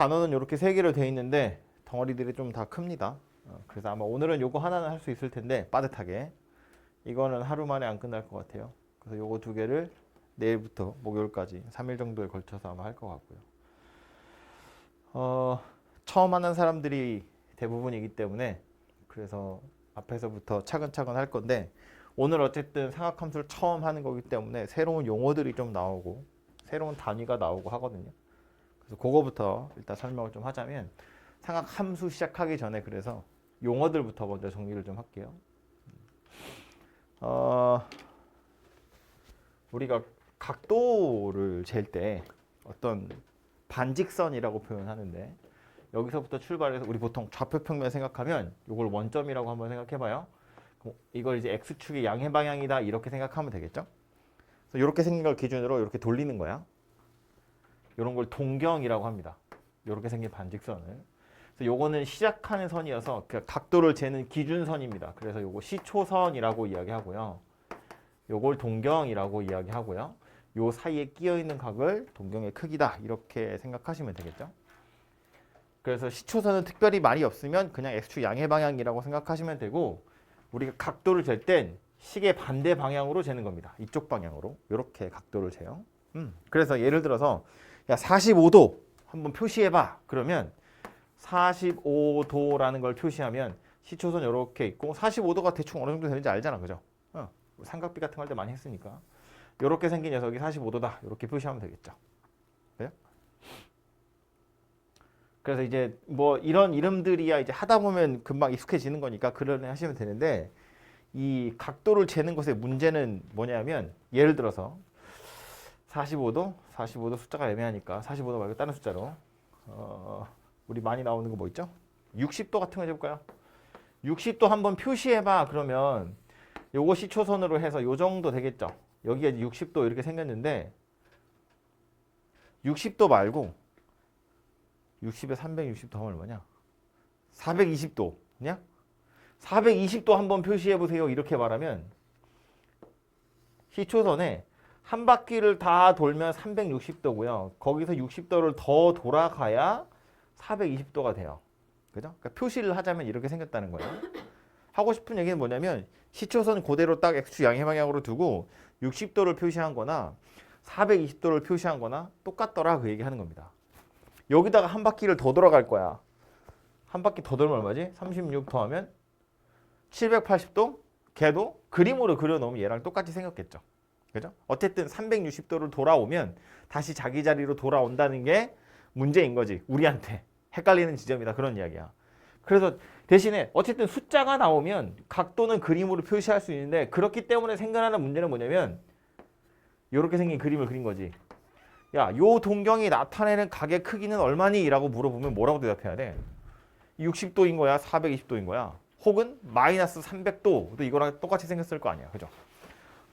단어는 이렇게 세 개로 되어 있는데 덩어리들이 좀 다 큽니다. 그래서 아마 오늘은 요거 하나는 할 수 있을 텐데 빠듯하게 이거는 하루 만에 안 끝날 것 같아요. 그래서 요거 두 개를 내일부터 목요일까지 3일 정도에 걸쳐서 아마 할 것 같고요. 처음 하는 사람들이 대부분이기 때문에 그래서 앞에서부터 차근차근 할 건데 오늘 어쨌든 삼각함수를 처음 하는 거기 때문에 새로운 용어들이 좀 나오고 새로운 단위가 나오고 하거든요. 그래서 그거부터 일단 설명을 좀 하자면 삼각함수 시작하기 전에 그래서 용어들부터 먼저 정리를 좀 할게요. 우리가 각도를 잴 때 어떤 반직선이라고 표현하는데 여기서부터 출발해서 우리 보통 좌표평면 생각하면 이걸 원점이라고 한번 생각해봐요. 이걸 이제 x축의 양의 방향이다 이렇게 생각하면 되겠죠. 그래서 이렇게 생긴 걸 기준으로 이렇게 돌리는 거야. 이런 걸 동경이라고 합니다. 이렇게 생긴 반직선을. 그래서 요거는 시작하는 선이어서 그 각도를 재는 기준선입니다. 그래서 요거 시초선이라고 이야기하고요. 요걸 동경이라고 이야기하고요. 요 사이에 끼어 있는 각을 동경의 크기다 이렇게 생각하시면 되겠죠. 그래서 시초선은 특별히 말이 없으면 그냥 x축 양의 방향이라고 생각하시면 되고 우리가 각도를 잴 땐 시계 반대 방향으로 재는 겁니다. 이쪽 방향으로 이렇게 각도를 재요. 그래서 예를 들어서 야 45도 한번 표시해봐. 그러면 45도라는 걸 표시하면 시초선 이렇게 있고 45도가 대충 어느 정도 되는지 알잖아, 그죠? 삼각비 같은 거 할 때 많이 했으니까 이렇게 생긴 녀석이 45도다 이렇게 표시하면 되겠죠. 그래요? 그래서 이제 뭐 이런 이름들이야 이제 하다 보면 금방 익숙해지는 거니까 그러네 하시면 되는데 이 각도를 재는 것의 문제는 뭐냐면 예를 들어서 45도 숫자가 애매하니까 45도 말고 다른 숫자로 우리 많이 나오는 거 뭐 있죠? 60도 같은 거 해볼까요? 60도 한번 표시해봐 그러면 요거 시초선으로 해서 요 정도 되겠죠? 여기가 이제 60도 이렇게 생겼는데 60도 말고 60에 360도 하면 얼마냐? 420도냐? 420도 한번 표시해 보세요. 이렇게 말하면 시초선에 한 바퀴를 다 돌면 360도고요. 거기서 60도를 더 돌아가야 420도가 돼요. 그죠? 그러니까 표시를 하자면 이렇게 생겼다는 거예요. 하고 싶은 얘기는 뭐냐면 시초선 그대로 딱 x축 양의 방향으로 두고 60도를 표시한 거나 420도를 표시한 거나 똑같더라 그 얘기 하는 겁니다. 여기다가 한 바퀴를 더 돌아갈 거야. 한 바퀴 더 돌면 얼마지? 36 더하면 780도? 걔도 그림으로 그려놓으면 얘랑 똑같이 생겼겠죠. 그죠? 어쨌든 360도를 돌아오면 다시 자기 자리로 돌아온다는 게 문제인 거지. 우리한테. 헷갈리는 지점이다. 그런 이야기야. 그래서 대신에 어쨌든 숫자가 나오면 각도는 그림으로 표시할 수 있는데 그렇기 때문에 생겨나는 문제는 뭐냐면 이렇게 생긴 그림을 그린 거지. 야, 요 동경이 나타내는 각의 크기는 얼마니? 라고 물어보면 뭐라고 대답해야 돼? 60도인 거야? 420도인 거야? 혹은 마이너스 300도도 이거랑 똑같이 생겼을 거 아니야. 그죠?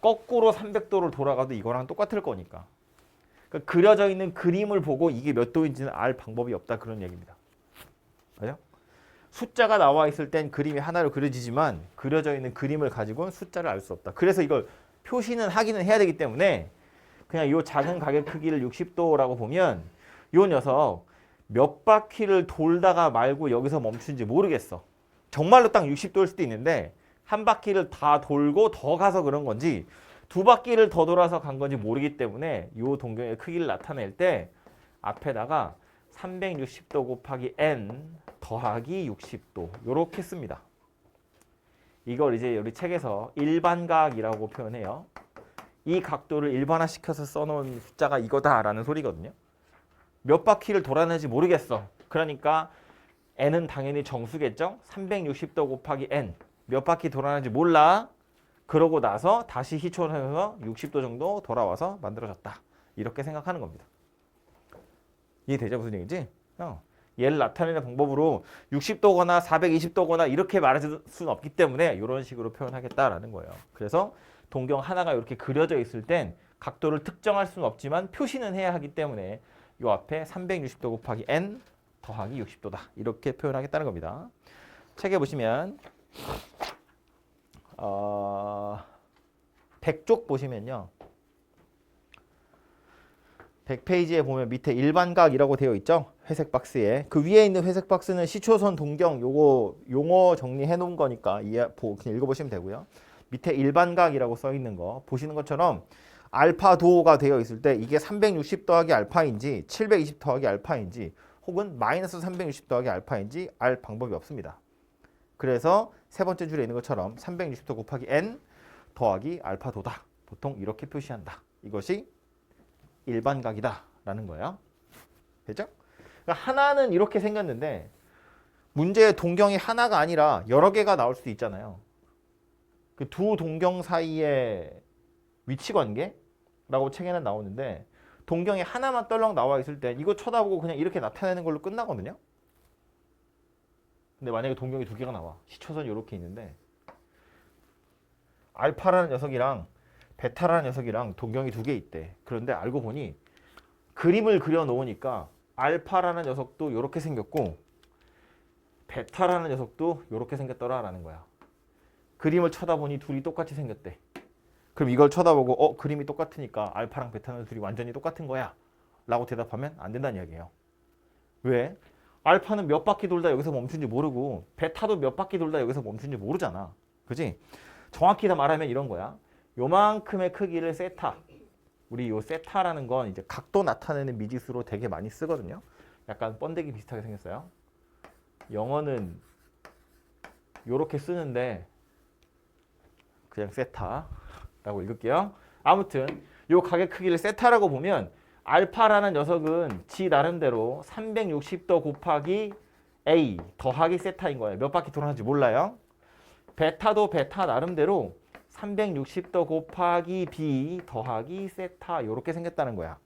거꾸로 300도를 돌아가도 이거랑 똑같을 거니까. 그러니까 그려져 있는 그림을 보고 이게 몇 도인지는 알 방법이 없다. 그런 얘기입니다. 그죠? 숫자가 나와 있을 땐 그림이 하나로 그려지지만 그려져 있는 그림을 가지고는 숫자를 알 수 없다. 그래서 이걸 표시는 하기는 해야 되기 때문에 그냥 이 작은 각의 크기를 60도라고 보면 이 녀석 몇 바퀴를 돌다가 말고 여기서 멈춘지 모르겠어. 정말로 딱 60도일 수도 있는데 한 바퀴를 다 돌고 더 가서 그런 건지 두 바퀴를 더 돌아서 간 건지 모르기 때문에 이 동경의 크기를 나타낼 때 앞에다가 360도 곱하기 n 더하기 60도 이렇게 씁니다. 이걸 이제 우리 책에서 일반각이라고 표현해요. 이 각도를 일반화시켜서 써놓은 숫자가 이거다라는 소리거든요. 몇 바퀴를 돌아내는지 모르겠어. 그러니까 n은 당연히 정수겠죠. 360도 곱하기 n 몇 바퀴 돌아내는지 몰라. 그러고 나서 다시 시초선에서 60도 정도 돌아와서 만들어졌다. 이렇게 생각하는 겁니다. 이해되죠? 무슨 얘기지? 얘를 나타내는 방법으로 60도거나 420도거나 이렇게 말할 수는 없기 때문에 이런 식으로 표현하겠다라는 거예요. 그래서 동경 하나가 이렇게 그려져 있을 땐 각도를 특정할 수는 없지만 표시는 해야 하기 때문에 이 앞에 360도 곱하기 n 더하기 60도다. 이렇게 표현하겠다는 겁니다. 책에 보시면 100쪽 보시면요. 100페이지에 보면 밑에 일반각이라고 되어 있죠. 회색 박스에. 그 위에 있는 회색 박스는 시초선 동경 요거 용어 정리해 놓은 거니까 그냥 읽어보시면 되고요. 밑에 일반각이라고 써 있는 거 보시는 것처럼 알파 도가 되어 있을 때 이게 360 더하기 알파인지 720 더하기 알파인지 혹은 마이너스 360 더하기 알파인지 알 방법이 없습니다. 그래서 세 번째 줄에 있는 것처럼 360도 곱하기 n 더하기 알파 도다. 보통 이렇게 표시한다. 이것이 일반각이다 라는 거예요. 됐죠? 그러니까 하나는 이렇게 생겼는데 문제의 동경이 하나가 아니라 여러 개가 나올 수도 있잖아요. 그 두 동경 사이의 위치 관계라고 책에는 나오는데 동경이 하나만 떨렁 나와 있을 때 이거 쳐다보고 그냥 이렇게 나타내는 걸로 끝나거든요. 근데 만약에 동경이 두 개가 나와. 시초선이 이렇게 있는데 알파라는 녀석이랑 베타라는 녀석이랑 동경이 두 개 있대. 그런데 알고 보니 그림을 그려 놓으니까 알파라는 녀석도 이렇게 생겼고 베타라는 녀석도 이렇게 생겼더라라는 거야. 그림을 쳐다보니 둘이 똑같이 생겼대. 그럼 이걸 쳐다보고 그림이 똑같으니까 알파랑 베타는 둘이 완전히 똑같은 거야 라고 대답하면 안 된다는 이야기예요. 왜? 알파는 몇 바퀴 돌다 여기서 멈춘지 모르고 베타도 몇 바퀴 돌다 여기서 멈춘지 모르잖아. 그지? 정확히 다 말하면 이런 거야. 요만큼의 크기를 세타. 우리 요 세타라는 건 이제 각도 나타내는 미지수로 되게 많이 쓰거든요. 약간 번데기 비슷하게 생겼어요. 영어는 요렇게 쓰는데 그냥 세타라고 읽을게요. 아무튼 요 각의 크기를 세타라고 보면 알파라는 녀석은 지 나름대로 360도 곱하기 a 더하기 세타인 거예요. 몇 바퀴 돌아가는지 몰라요. 베타도 베타 나름대로 360도 곱하기 b 더하기 세타 이렇게 생겼다는 거야.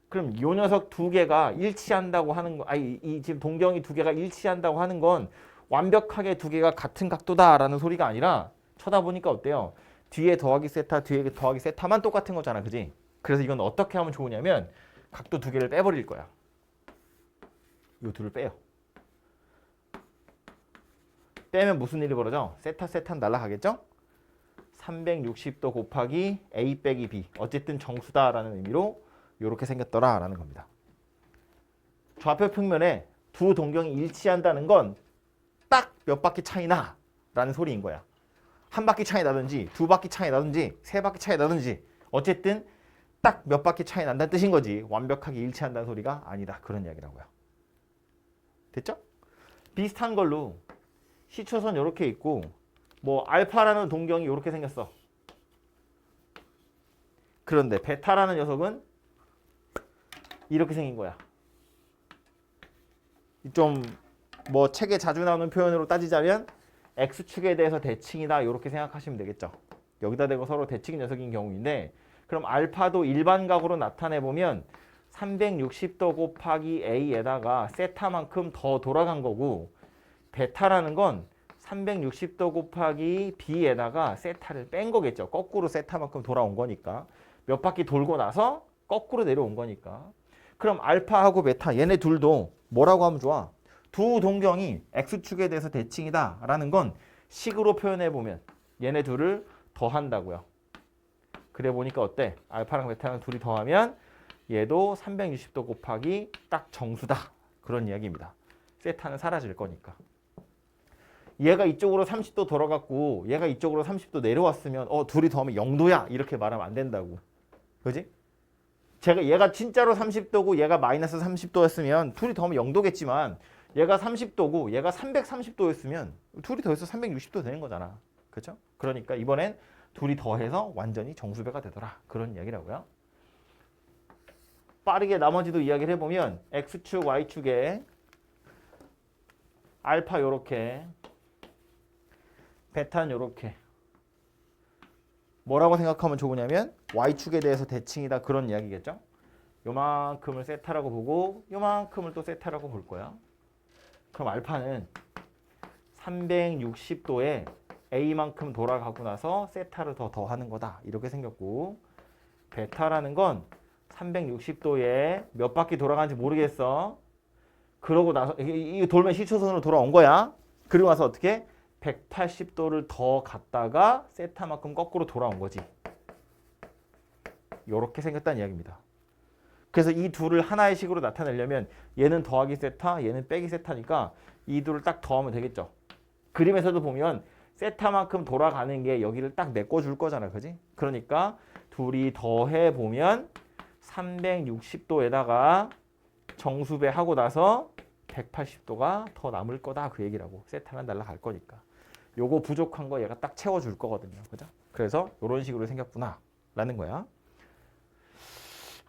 그럼 이 녀석 두 개가 일치한다고 하는 거, 이 지금 동경이 두 개가 일치한다고 하는 건 완벽하게 두 개가 같은 각도다라는 소리가 아니라 쳐다보니까 어때요? 뒤에 더하기 세타, 뒤에 더하기 세타만 똑같은 거잖아, 그지? 그래서 이건 어떻게 하면 좋으냐면 각도 두 개를 빼버릴 거야. 이 둘을 빼요. 빼면 무슨 일이 벌어져? 세타 세타는 날아가겠죠? 360도 곱하기 a 빼기 b 어쨌든 정수다라는 의미로 이렇게 생겼더라라는 겁니다. 좌표 평면에 두 동경이 일치한다는 건 딱 몇 바퀴 차이나 라는 소리인 거야. 한 바퀴 차이 나든지 두 바퀴 차이 나든지 세 바퀴 차이 나든지 어쨌든 딱 몇 바퀴 차이 난다는 뜻인 거지. 완벽하게 일치한다는 소리가 아니다. 그런 이야기라고요. 됐죠? 비슷한 걸로 시초선 이렇게 있고 뭐 알파라는 동경이 이렇게 생겼어. 그런데 베타라는 녀석은 이렇게 생긴 거야. 좀 뭐 책에 자주 나오는 표현으로 따지자면 X축에 대해서 대칭이다 이렇게 생각하시면 되겠죠. 여기다 대고 서로 대칭 녀석인 경우인데 그럼 알파도 일반각으로 나타내보면 360도 곱하기 A에다가 세타만큼 더 돌아간 거고 베타라는 건 360도 곱하기 B에다가 세타를 뺀 거겠죠. 거꾸로 세타만큼 돌아온 거니까. 몇 바퀴 돌고 나서 거꾸로 내려온 거니까. 그럼 알파하고 베타 얘네 둘도 뭐라고 하면 좋아? 두 동경이 X축에 대해서 대칭이다 라는 건 식으로 표현해보면 얘네 둘을 더한다고요. 그래 보니까 어때? 알파랑 베타랑 둘이 더하면 얘도 360도 곱하기 딱 정수다. 그런 이야기입니다. 세타는 사라질 거니까. 얘가 이쪽으로 30도 돌아갔고 얘가 이쪽으로 30도 내려왔으면 둘이 더하면 0도야 이렇게 말하면 안 된다고. 그지? 얘가 진짜로 30도고 얘가 마이너스 30도였으면 둘이 더하면 0도겠지만 얘가 30도고 얘가 330도였으면 둘이 더해서 360도 되는 거잖아. 그렇죠? 그러니까 이번엔 둘이 더해서 완전히 정수배가 되더라. 그런 이야기라고요. 빠르게 나머지도 이야기를 해보면 X축, Y축에 알파 요렇게 베타는 요렇게 뭐라고 생각하면 좋으냐면 Y축에 대해서 대칭이다 그런 이야기겠죠. 요만큼을 세타라고 보고 요만큼을 또 세타라고 볼 거야. 그럼 알파는 360도에 A만큼 돌아가고 나서 세타를 더 더하는 거다. 이렇게 생겼고 베타라는 건 360도에 몇 바퀴 돌아가는지 모르겠어. 그러고 나서 이거 돌면 시초선으로 돌아온 거야. 그리고 나서 어떻게? 180도를 더 갔다가 세타만큼 거꾸로 돌아온 거지. 이렇게 생겼다는 이야기입니다. 그래서 이 둘을 하나의 식으로 나타내려면 얘는 더하기 세타, 얘는 빼기 세타니까 이 둘을 딱 더하면 되겠죠. 그림에서도 보면 세타만큼 돌아가는 게 여기를 딱 메꿔줄 거잖아. 그지? 그러니까 둘이 더해 보면 360도에다가 정수배하고 나서 180도가 더 남을 거다. 그 얘기라고. 세타는 날아갈 거니까. 요거 부족한 거 얘가 딱 채워줄 거거든요. 그죠? 그래서 이런 식으로 생겼구나. 라는 거야.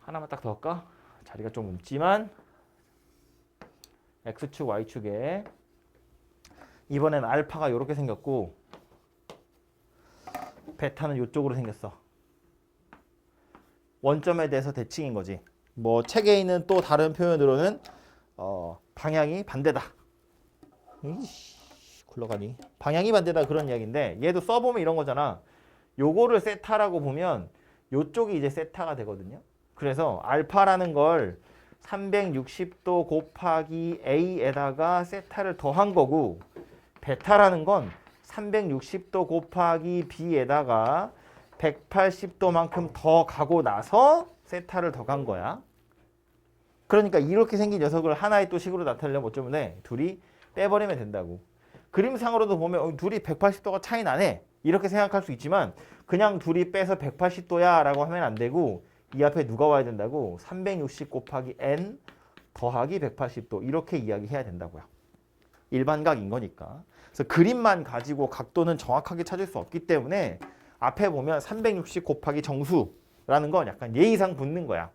하나만 딱 더 할까? 자리가 좀 옮지만 X축, Y축에 이번엔 알파가 이렇게 생겼고 베타는 이쪽으로 생겼어. 원점에 대해서 대칭인 거지. 뭐 책에 있는 또 다른 표현으로는 방향이 반대다. 이씨, 굴러가니. 방향이 반대다 그런 이야기인데 얘도 써보면 이런 거잖아. 요거를 세타라고 보면 요쪽이 이제 세타가 되거든요. 그래서 알파라는 걸 360도 곱하기 A에다가 세타를 더한 거고 베타라는 건 360도 곱하기 B에다가 180도만큼 더 가고 나서 세타를 더한 거야. 그러니까 이렇게 생긴 녀석을 하나의 또 식으로 나타내려면 어쩌면 돼? 둘이 빼버리면 된다고. 그림상으로도 보면 둘이 180도가 차이 나네. 이렇게 생각할 수 있지만 그냥 둘이 빼서 180도야 라고 하면 안 되고 이 앞에 누가 와야 된다고? 360 곱하기 n 더하기 180도 이렇게 이야기해야 된다고요. 일반각인 거니까. 그래서 그림만 가지고 각도는 정확하게 찾을 수 없기 때문에 앞에 보면 360 곱하기 정수라는 건 약간 예의상 붙는 거야.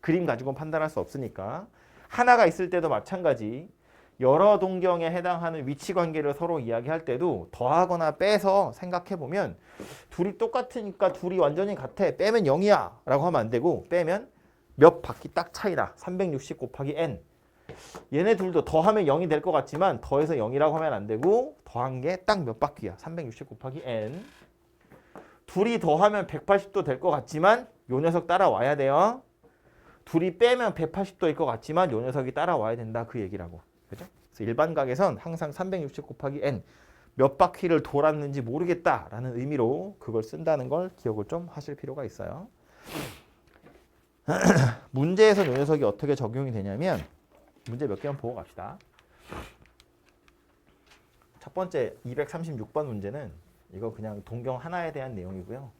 그림 가지고는 판단할 수 없으니까. 하나가 있을 때도 마찬가지. 여러 동경에 해당하는 위치 관계를 서로 이야기할 때도 더하거나 빼서 생각해보면 둘이 똑같으니까 둘이 완전히 같아. 빼면 0이야 라고 하면 안 되고 빼면 몇 바퀴 딱 차이나. 360 곱하기 n. 얘네 둘도 더하면 0이 될 것 같지만 더해서 0이라고 하면 안 되고 더한 게 딱 몇 바퀴야. 360 곱하기 n. 둘이 더하면 180도 될 것 같지만 요 녀석 따라와야 돼요. 둘이 빼면 180도일 것 같지만 요 녀석이 따라와야 된다. 그 얘기라고. 그죠? 그래서 일반각에선 항상 360 곱하기 n 몇 바퀴를 돌았는지 모르겠다라는 의미로 그걸 쓴다는 걸 기억을 좀 하실 필요가 있어요. 문제에서 요 녀석이 어떻게 적용이 되냐면 문제 몇 개만 보고 갑시다. 첫 번째 236번 문제는 이거 그냥 동경 하나에 대한 내용이고요.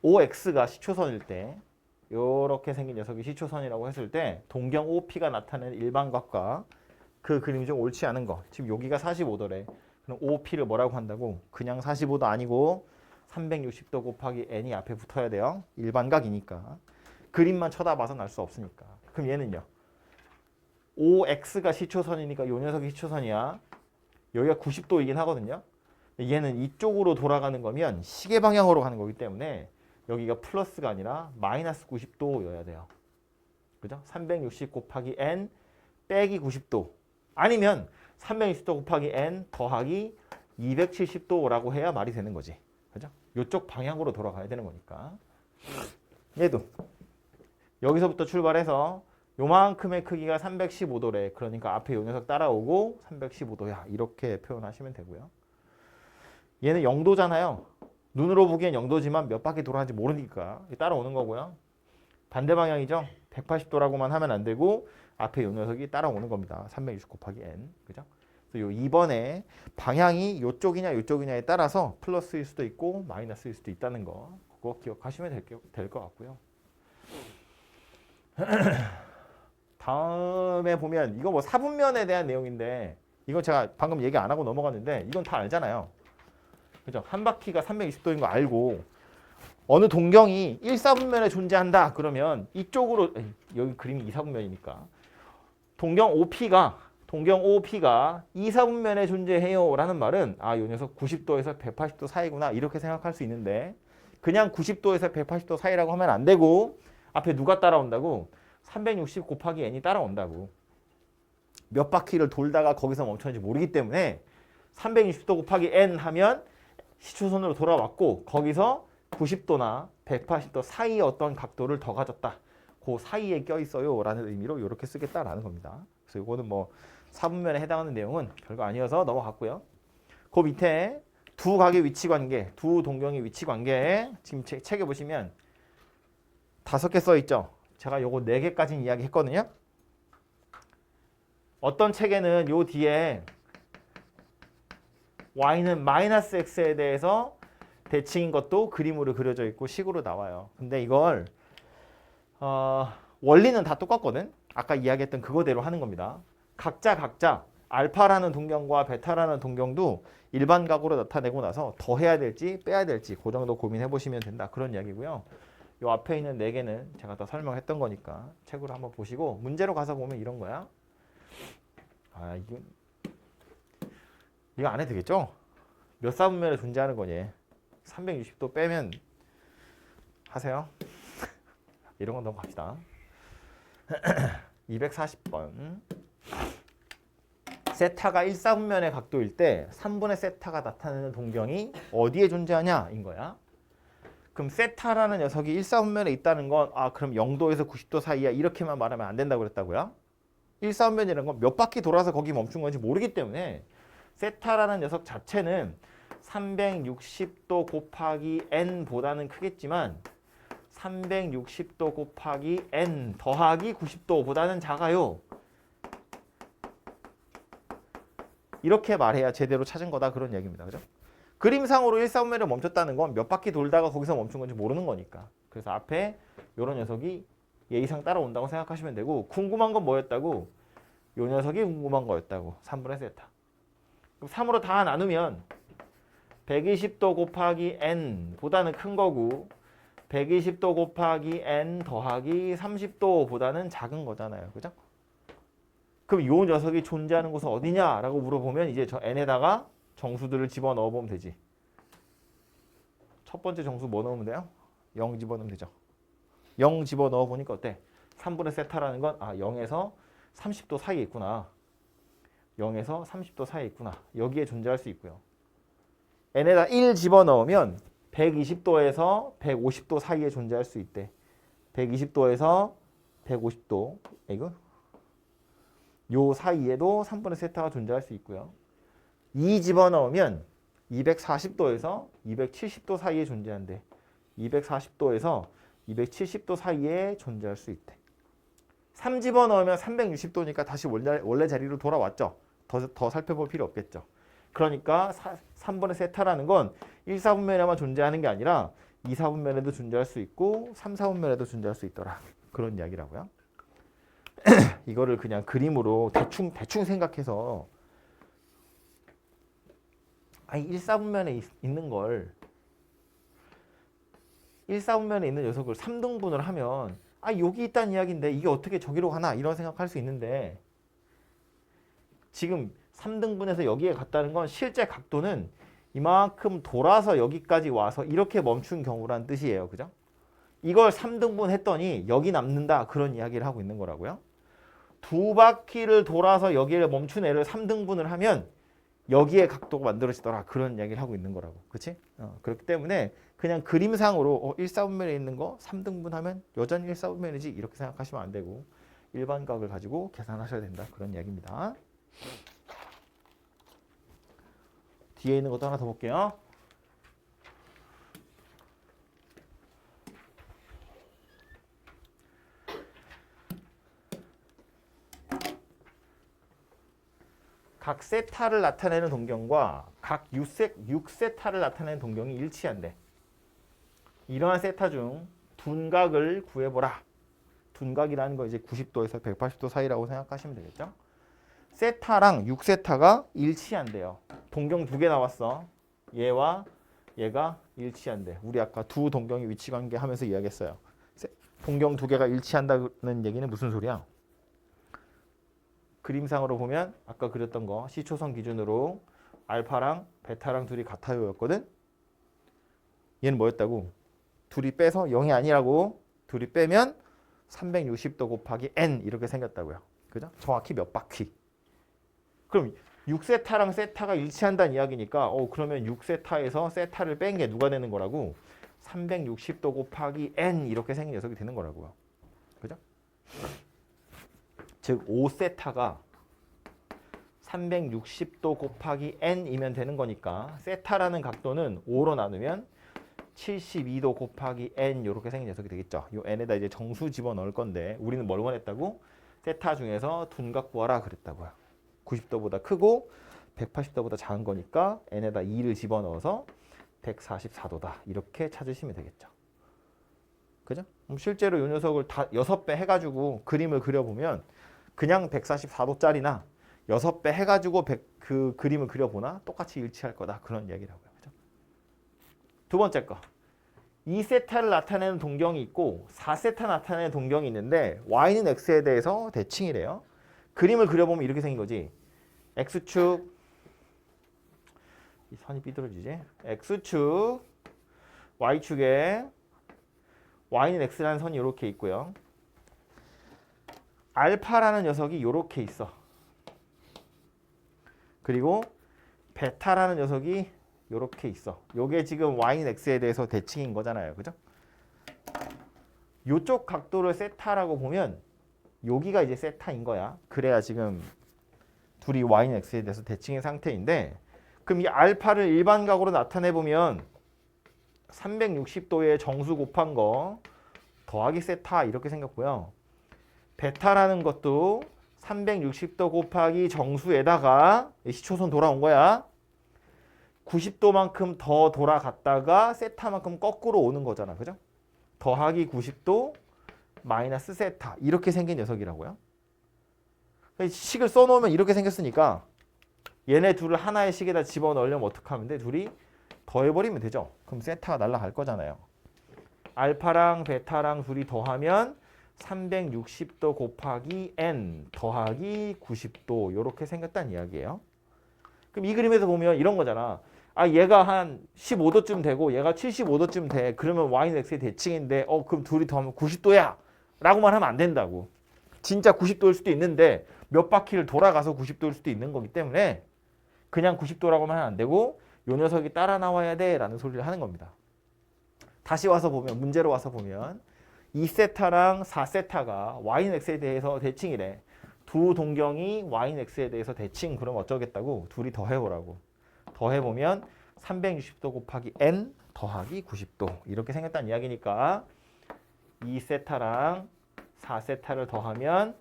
OX가 시초선일 때 이렇게 생긴 녀석이 시초선이라고 했을 때 동경 OP가 나타내는 일반각과 그 그림이 좀 옳지 않은 거. 지금 여기가 45도래. 그럼 OP를 뭐라고 한다고? 그냥 45도 아니고 360도 곱하기 n이 앞에 붙어야 돼요. 일반각이니까. 그림만 쳐다봐서는 알 수 없으니까. 그럼 얘는요. OX가 시초선이니까 이 녀석이 시초선이야. 여기가 90도이긴 하거든요. 얘는 이쪽으로 돌아가는 거면 시계 방향으로 가는 거기 때문에 여기가 플러스가 아니라 마이너스 90도여야 돼요. 그죠? 360 곱하기 n 빼기 90도. 아니면 360도 곱하기 n 더하기 270도라고 해야 말이 되는 거지. 그죠? 이쪽 방향으로 돌아가야 되는 거니까. 얘도 여기서부터 출발해서 요만큼의 크기가 315도래. 그러니까 앞에 요 녀석 따라오고 315도야. 이렇게 표현하시면 되고요. 얘는 0도잖아요. 눈으로 보기엔 0도지만 몇 바퀴 돌아가는지 모르니까 따라오는 거고요. 반대 방향이죠. 180도라고만 하면 안 되고 앞에 요 녀석이 따라오는 겁니다. 360 곱하기 n. 그죠? 그래서 요 2번에 방향이 요쪽이냐 요쪽이냐에 따라서 플러스일 수도 있고 마이너스일 수도 있다는 거. 그거 기억하시면 될 것 같고요. 다음에 보면 이거 뭐 사분면에 대한 내용인데 이건 제가 방금 얘기 안 하고 넘어갔는데 이건 다 알잖아요. 그죠? 한 바퀴가 320도인 거 알고 어느 동경이 1사분면에 존재한다 그러면 이쪽으로 여기 그림이 2사분면이니까 동경 OP가 2사분면에 존재해요 라는 말은 아, 요 녀석 90도에서 180도 사이구나 이렇게 생각할 수 있는데 그냥 90도에서 180도 사이라고 하면 안 되고 앞에 누가 따라온다고? 360 곱하기 n이 따라온다고. 몇 바퀴를 돌다가 거기서 멈췄는지 모르기 때문에 360도 곱하기 n 하면 시초선으로 돌아왔고 거기서 90도나 180도 사이의 어떤 각도를 더 가졌다. 그 사이에 껴있어요 라는 의미로 이렇게 쓰겠다라는 겁니다. 그래서 이거는 뭐 사분면에 해당하는 내용은 별거 아니어서 넘어갔고요. 그 밑에 두 각의 위치 관계, 두 동경의 위치 관계 지금 책에 보시면 5개 써 있죠. 제가 요거 4개까지는 이야기했거든요. 어떤 책에는 요 뒤에 y는 마이너스 x에 대해서 대칭인 것도 그림으로 그려져 있고 식으로 나와요. 근데 이걸 원리는 다 똑같거든. 아까 이야기했던 그거대로 하는 겁니다. 각자 알파라는 동경과 베타라는 동경도 일반각으로 나타내고 나서 더해야 될지 빼야 될지 그 정도 고민해 보시면 된다. 그런 이야기고요. 요 앞에 있는 4개는 제가 다 설명했던 거니까 책으로 한번 보시고 문제로 가서 보면 이런 거야. 이거 안 해도 되겠죠? 몇 사분면에 존재하는 거니? 360도 빼면 하세요. 이런 건 넘어갑시다. 240번. 세타가 1사분면의 각도일 때 3분의 세타가 나타내는 동경이 어디에 존재하냐? 인 거야. 그럼 세타라는 녀석이 1사분면에 있다는 건 그럼 0도에서 90도 사이야 이렇게만 말하면 안 된다고 그랬다고요? 1사분면이라는 건 몇 바퀴 돌아서 거기 멈춘 건지 모르기 때문에 세타라는 녀석 자체는 360도 곱하기 n보다는 크겠지만 360도 곱하기 n 더하기 90도보다는 작아요. 이렇게 말해야 제대로 찾은 거다 그런 얘기입니다. 그죠? 그림상으로 1사분면에 멈췄다는 건 몇 바퀴 돌다가 거기서 멈춘 건지 모르는 거니까. 그래서 앞에 이런 녀석이 예의상 따라온다고 생각하시면 되고 궁금한 건 뭐였다고? 요 녀석이 궁금한 거였다고. 3분의 세타. 3으로 다 나누면 120도 곱하기 n보다는 큰 거고 120도 곱하기 n 더하기 30도보다는 작은 거잖아요. 그죠? 그럼 요 녀석이 존재하는 곳은 어디냐라고 물어보면 이제 저 n에다가 정수들을 집어넣어 보면 되지. 첫 번째 정수 뭐 넣으면 돼요? 0 집어넣으면 되죠. 0 집어넣어 보니까 어때? 3분의 세타라는 건 0에서 30도 사이에 있구나. 0에서 30도 사이에 있구나. 여기에 존재할 수 있고요. n에다 1 집어넣으면 120도에서 150도 사이에 존재할 수 있대. 120도에서 150도. 이거? 요 사이에도 3분의 세타가 존재할 수 있고요. 2 집어넣으면 240도에서 270도 사이에 존재한대. 240도에서 270도 사이에 존재할 수 있대. 3 집어넣으면 360도니까 다시 원래 자리로 돌아왔죠. 더 살펴볼 필요 없겠죠. 그러니까 3분의 세타라는 건 1사분면에만 존재하는 게 아니라 2사분면에도 존재할 수 있고 3사분면에도 존재할 수 있더라. 그런 이야기라고요. 이거를 그냥 그림으로 대충 생각해서 1사분면에 있는 걸 1사분면에 있는 녀석을 3등분을 하면 여기 있다는 이야기인데 이게 어떻게 저기로 가나 이런 생각할 수 있는데 지금 3등분해서 여기에 갔다는 건 실제 각도는 이만큼 돌아서 여기까지 와서 이렇게 멈춘 경우란 뜻이에요. 그죠? 이걸 3등분 했더니 여기 남는다 그런 이야기를 하고 있는 거라고요. 2바퀴를 돌아서 여기를 멈춘 애를 3등분을 하면 여기에 각도가 만들어지더라 그런 이야기를 하고 있는 거라고. 그렇지? 그렇기 때문에 그냥 그림상으로 1사분면에 있는 거 3등분하면 여전히 1사분면이지 이렇게 생각하시면 안 되고 일반각을 가지고 계산하셔야 된다 그런 이야기입니다. 뒤에 있는 것도 하나 더 볼게요. 각 세타를 나타내는 동경과 각 6세타를 나타내는 동경이 일치한대. 이러한 세타 중 둔각을 구해보라. 둔각이라는 거 이제 90도에서 180도 사이라고 생각하시면 되겠죠. 세타랑 6세타가 일치한대요. 동경 2개 나왔어. 얘와 얘가 일치한대. 우리 아까 두 동경의 위치 관계 하면서 이야기했어요. 동경 2개가 일치한다는 얘기는 무슨 소리야? 그림상으로 보면 아까 그렸던 거 C초선 기준으로 알파랑 베타랑 둘이 같아요 였거든. 얘는 뭐였다고? 둘이 빼서 0이 아니라고. 둘이 빼면 360도 곱하기 n 이렇게 생겼다고요. 그죠? 정확히 몇 바퀴. 그럼 6세타랑 세타가 일치한다는 이야기니까 그러면 6세타에서 세타를 뺀 게 누가 되는 거라고? 360도 곱하기 n 이렇게 생긴 녀석이 되는 거라고요. 그죠? 즉 5세타가 360도 곱하기 n이면 되는 거니까 세타라는 각도는 5로 나누면 72도 곱하기 n 이렇게 생긴 녀석이 되겠죠. 이 n에다 이제 정수 집어넣을 건데 우리는 뭘 원했다고? 세타 중에서 둔각 구하라 그랬다고요. 90도보다 크고 180도보다 작은 거니까 n에다 2를 집어넣어서 144도다. 이렇게 찾으시면 되겠죠. 그죠? 그럼 실제로 이 녀석을 다 6배 해가지고 그림을 그려보면 그냥 144도짜리나 6배 해가지고 그 그림을 그려보나 똑같이 일치할 거다. 그런 얘기라고요. 그죠? 두 번째 거. 2세타를 나타내는 동경이 있고 4세타 나타내는 동경이 있는데 y는 x에 대해서 대칭이래요. 그림을 그려보면 이렇게 생긴 거지. x축, 이 선이 삐뚤어지지? x축, y축에 y는 x라는 선이 이렇게 있고요. 알파라는 녀석이 이렇게 있어. 그리고 베타라는 녀석이 이렇게 있어. 요게 지금 y는 x에 대해서 대칭인 거잖아요. 그죠? 요쪽 각도를 세타라고 보면 여기가 이제 세타인 거야. 그래야 지금 둘이 y는 x에 대해서 대칭인 상태인데 그럼 이 알파를 일반각으로 나타내 보면 360도의 정수 곱한 거 더하기 세타 이렇게 생겼고요. 베타라는 것도 360도 곱하기 정수에다가 시초선 돌아온 거야. 90도만큼 더 돌아갔다가 세타만큼 거꾸로 오는 거잖아. 그죠? 더하기 90도 마이너스 세타 이렇게 생긴 녀석이라고요. 식을 써놓으면 이렇게 생겼으니까 얘네 둘을 하나의 식에다 집어넣으려면 어떻게 하면 돼? 둘이 더해버리면 되죠. 그럼 세타가 날아갈 거잖아요. 알파랑 베타랑 둘이 더하면 360도 곱하기 n 더하기 90도 이렇게 생겼다는 이야기예요. 그럼 이 그림에서 보면 이런 거잖아. 아 얘가 한 15도쯤 되고 얘가 75도쯤 돼. 그러면 y는 x의 대칭인데 그럼 둘이 더하면 90도야 라고만 하면 안 된다고. 진짜 90도일 수도 있는데 몇 바퀴를 돌아가서 90도일 수도 있는 거기 때문에 그냥 90도라고만 하면 안 되고 요 녀석이 따라 나와야 돼 라는 소리를 하는 겁니다. 다시 와서 보면 문제로 와서 보면 2세타랑 4세타가 y는 x에 대해서 대칭이래. 두 동경이 y는 x에 대해서 대칭 그럼 어쩌겠다고? 둘이 더해보라고. 더해보면 360도 곱하기 n 더하기 90도 이렇게 생겼다는 이야기니까 2세타랑 4세타를 더하면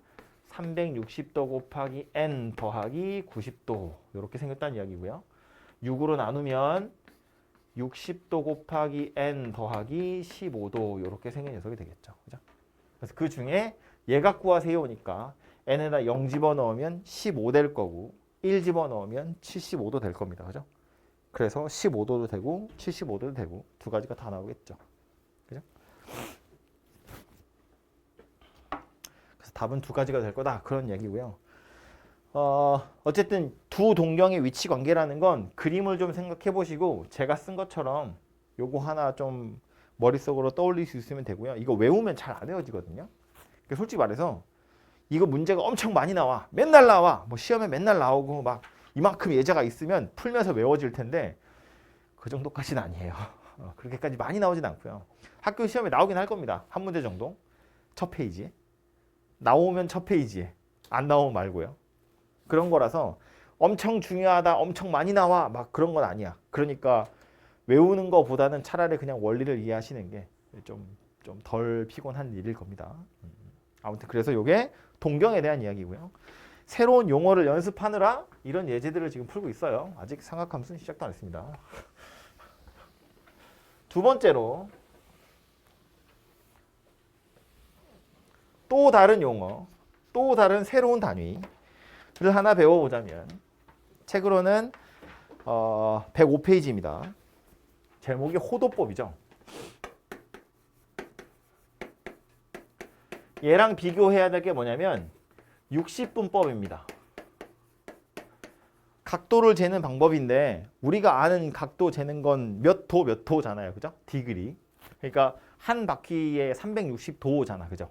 360도 곱하기 n 더하기 90도 이렇게 생겼다는 이야기고요. 6으로 나누면 60도 곱하기 n 더하기 15도 이렇게 생긴 녀석이 되겠죠. 그죠? 그래서 그 중에 얘가 구하세요니까 n에다 0 집어넣으면 15 될 거고 1 집어넣으면 75도 될 겁니다. 그죠? 그래서 15도도 되고 75도도 되고 두 가지가 다 나오겠죠. 그죠? 그래서 답은 두 가지가 될 거다. 그런 얘기고요. 어쨌든 두 동경의 위치 관계라는 건 그림을 좀 생각해 보시고 제가 쓴 것처럼 요거 하나 좀 머릿속으로 떠올릴 수 있으면 되고요. 이거 외우면 잘 안 외워지거든요. 솔직히 말해서 이거 문제가 엄청 많이 나와. 맨날 나와. 뭐 시험에 맨날 나오고 막 이만큼 예제가 있으면 풀면서 외워질 텐데 그 정도까지는 아니에요. 그렇게까지 많이 나오진 않고요. 학교 시험에 나오긴 할 겁니다. 한 문제 정도. 첫 페이지에. 나오면 첫 페이지에. 안 나오면 말고요. 그런 거라서 엄청 중요하다, 엄청 많이 나와 막 그런 건 아니야. 그러니까 외우는 거보다는 차라리 그냥 원리를 이해하시는 게 좀 덜 피곤한 일일 겁니다. 아무튼 그래서 이게 동경에 대한 이야기고요. 새로운 용어를 연습하느라 이런 예제들을 지금 풀고 있어요. 아직 삼각함수는 시작도 안 했습니다. 두 번째로 또 다른 용어, 또 다른 새로운 단위를 하나 배워보자면 책으로는 105페이지입니다. 제목이 호도법이죠. 얘랑 비교해야 될 게 뭐냐면 60분법입니다. 각도를 재는 방법인데 우리가 아는 각도 재는 건 몇 도잖아요. 그죠? 디그리. 그러니까 한 바퀴에 360도잖아. 그죠?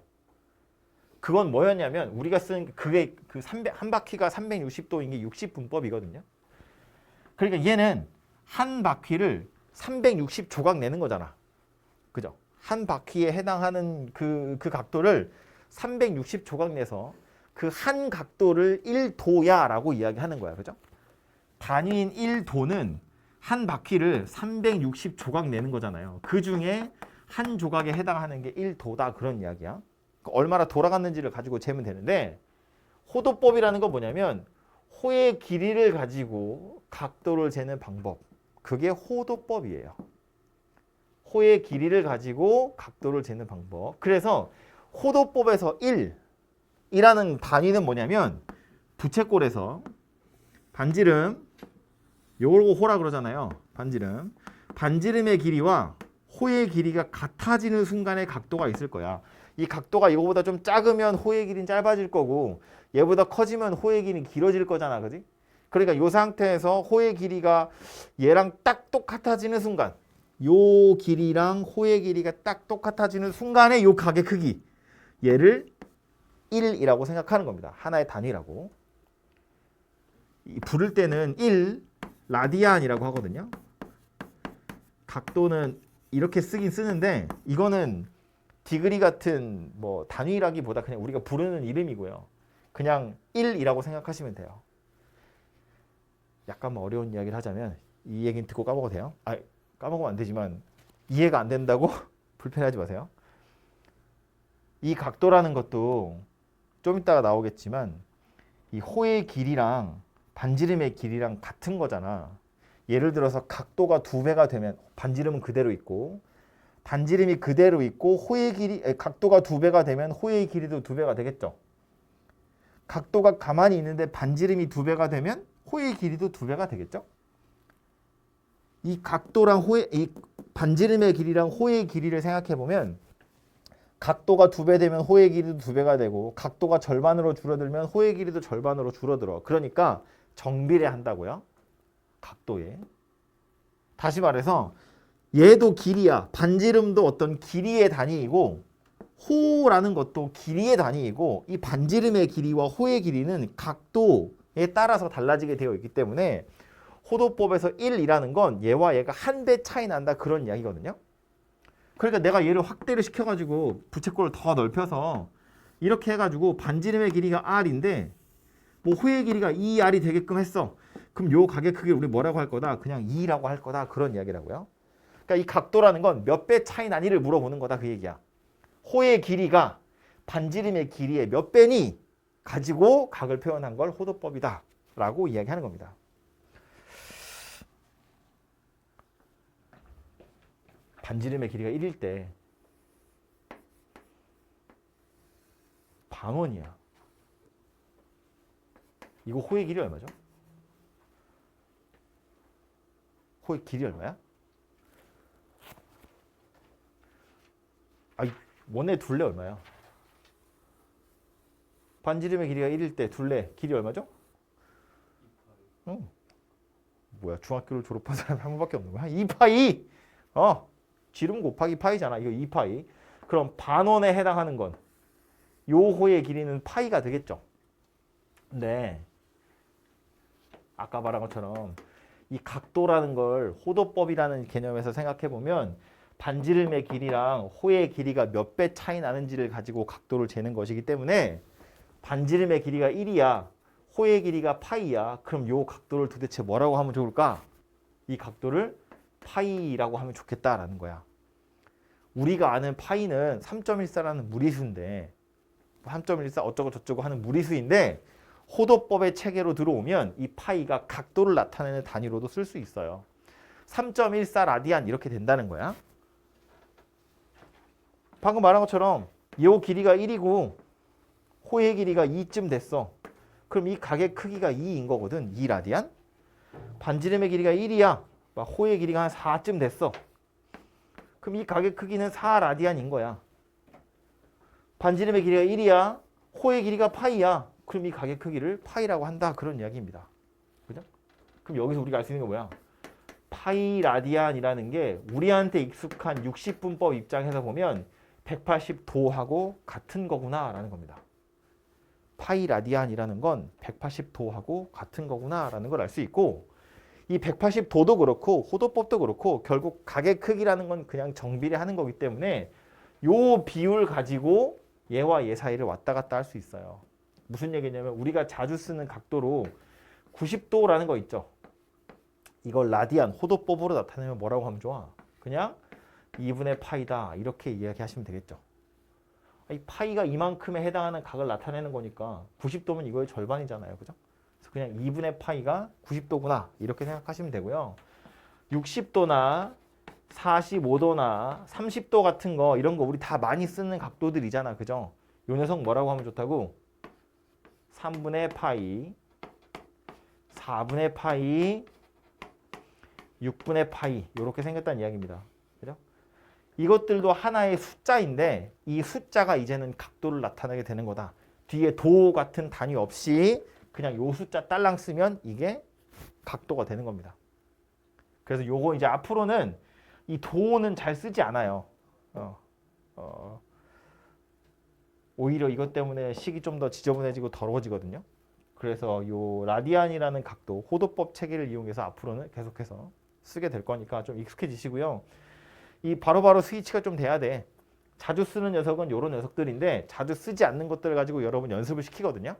그건 뭐였냐면 우리가 쓴 그게 한 바퀴가 360도인 게 60분법이거든요. 그러니까 얘는 한 바퀴를 360조각 내는 거잖아. 그죠? 한 바퀴에 해당하는 그 각도를 360조각 내서 그 한 각도를 1도야라고 이야기하는 거야. 그죠? 단위인 1도는 한 바퀴를 360조각 내는 거잖아요. 그 중에 한 조각에 해당하는 게 1도다 그런 이야기야. 얼마나 돌아갔는지를 가지고 재면 되는데 호도법이라는 건 뭐냐면 호의 길이를 가지고 각도를 재는 방법. 그게 호도법이에요. 호의 길이를 가지고 각도를 재는 방법. 그래서 호도법에서 1이라는 단위는 뭐냐면 부채꼴에서 반지름 요걸 호라 그러잖아요. 반지름. 반지름의 길이와 호의 길이가 같아지는 순간에 각도가 있을 거야. 이 각도가 이거보다 좀 작으면 호의 길이는 짧아질 거고 얘보다 커지면 호의 길이는 길어질 거잖아. 그지? 그러니까 이 상태에서 호의 길이가 얘랑 딱 똑같아지는 순간 요 길이랑 호의 길이가 딱 똑같아지는 순간에 요 각의 크기 얘를 1이라고 생각하는 겁니다. 하나의 단위라고. 부를 때는 1 라디안이라고 하거든요. 각도는 이렇게 쓰긴 쓰는데 이거는 디그리 같은 뭐 단위라기보다 그냥 우리가 부르는 이름이고요. 그냥 1이라고 생각하시면 돼요. 약간 뭐 어려운 이야기를 하자면 이 얘기는 듣고 까먹어도 돼요? 아, 까먹으면 안 되지만 이해가 안 된다고 불편해하지 마세요. 이 각도라는 것도 좀 이따가 나오겠지만 이 호의 길이랑 반지름의 길이랑 같은 거잖아. 예를 들어서 각도가 2배가 되면 반지름은 그대로 있고 반지름이 그대로 있고 호의 길이 각도가 2배가 되면 호의 길이도 2배가 되겠죠. 각도가 가만히 있는데 반지름이 2배가 되면 호의 길이도 2배가 되겠죠. 이 각도랑 이 반지름의 길이랑 호의 길이를 생각해 보면 각도가 2배 되면 호의 길이도 2배가 되고 각도가 절반으로 줄어들면 호의 길이도 절반으로 줄어들어. 그러니까 정비례한다고요. 각도에. 다시 말해서 얘도 길이야. 반지름도 어떤 길이의 단위이고 호라는 것도 길이의 단위이고 이 반지름의 길이와 호의 길이는 각도에 따라서 달라지게 되어 있기 때문에 호도법에서 1이라는 건 얘와 얘가 한 배 차이 난다 그런 이야기거든요. 그러니까 내가 얘를 확대를 시켜가지고 부채꼴을 더 넓혀서 이렇게 해가지고 반지름의 길이가 r인데 뭐 호의 길이가 2r이 되게끔 했어. 그럼 요 각의 크기를 우리 뭐라고 할 거다? 그냥 2라고 할 거다. 그런 이야기라고요. 그러니까 이 각도라는 건 몇 배 차이 나니를 물어보는 거다. 그 얘기야. 호의 길이가 반지름의 길이의 몇 배니 가지고 각을 표현한 걸 호도법이다. 라고 이야기하는 겁니다. 반지름의 길이가 1일 때 반원이야. 이거 호의 길이 얼마죠? 호의 길이 얼마야? 아, 원의 둘레 얼마야? 반지름의 길이가 1일 때 둘레 길이 얼마죠? 뭐야, 중학교를 졸업한 사람이 한 번밖에 없는 거야? 2파이! 지름 곱하기 파이잖아. 이거 2파이. 그럼 반원에 해당하는 건 요 호의 길이는 파이가 되겠죠. 근데 아까 말한 것처럼 이 각도라는 걸 호도법이라는 개념에서 생각해 보면 반지름의 길이랑 호의 길이가 몇 배 차이 나는지를 가지고 각도를 재는 것이기 때문에 반지름의 길이가 1이야. 호의 길이가 파이야. 그럼 요 각도를 도대체 뭐라고 하면 좋을까? 이 각도를 파이라고 하면 좋겠다라는 거야. 우리가 아는 파이는 3.14라는 무리수인데 3.14 어쩌고 저쩌고 하는 무리수인데 호도법의 체계로 들어오면 이 파이가 각도를 나타내는 단위로도 쓸 수 있어요. 3.14 라디안 이렇게 된다는 거야. 방금 말한 것처럼 이 길이가 1이고 호의 길이가 2쯤 됐어. 그럼 이 각의 크기가 2인 거거든. 2 라디안. 반지름의 길이가 1이야. 호의 길이가 한 4쯤 됐어. 그럼 이 각의 크기는 4 라디안인 거야. 반지름의 길이가 1이야. 호의 길이가 파이야. 그럼 이 각의 크기를 파이라고 한다. 그런 이야기입니다. 그죠? 그럼 여기서 우리가 알 수 있는 게 뭐야? 파이 라디안이라는 게 우리한테 익숙한 60분법 입장에서 보면 180도하고 같은 거구나 라는 겁니다. 파이 라디안이라는 건 180도하고 같은 거구나 라는 걸 알 수 있고 이 180도도 그렇고 호도법도 그렇고 결국 각의 크기라는 건 그냥 정비례하는 거기 때문에 요 비율 가지고 얘와 얘 사이를 왔다 갔다 할 수 있어요. 무슨 얘기냐면 우리가 자주 쓰는 각도로 90도라는 거 있죠. 이걸 라디안, 호도법으로 나타내면 뭐라고 하면 좋아? 그냥 2분의 파이다 이렇게 이야기하시면 되겠죠. 이 파이가 이만큼에 해당하는 각을 나타내는 거니까 90도면 이거의 절반이잖아요. 그죠? 그래서 그냥 2분의 파이가 90도구나 이렇게 생각하시면 되고요. 60도나 45도나 30도 같은 거 이런 거 우리 다 많이 쓰는 각도들이잖아. 그죠? 요 녀석 뭐라고 하면 좋다고? 3분의 파이, 4분의 파이, 6분의 파이 이렇게 생겼다는 이야기입니다. 그죠? 이것들도 하나의 숫자인데 이 숫자가 이제는 각도를 나타내게 되는 거다. 뒤에 도 같은 단위 없이 그냥 요 숫자 딸랑 쓰면 이게 각도가 되는 겁니다. 그래서 요거 이제 앞으로는 이 도는 잘 쓰지 않아요. 오히려 이것 때문에 식이 좀 더 지저분해지고 더러워지거든요. 그래서 요 라디안이라는 각도, 호도법 체계를 이용해서 앞으로는 계속해서 쓰게 될 거니까 좀 익숙해지시고요. 이 바로바로 스위치가 좀 돼야 돼. 자주 쓰는 녀석은 요런 녀석들인데 자주 쓰지 않는 것들을 가지고 여러분 연습을 시키거든요.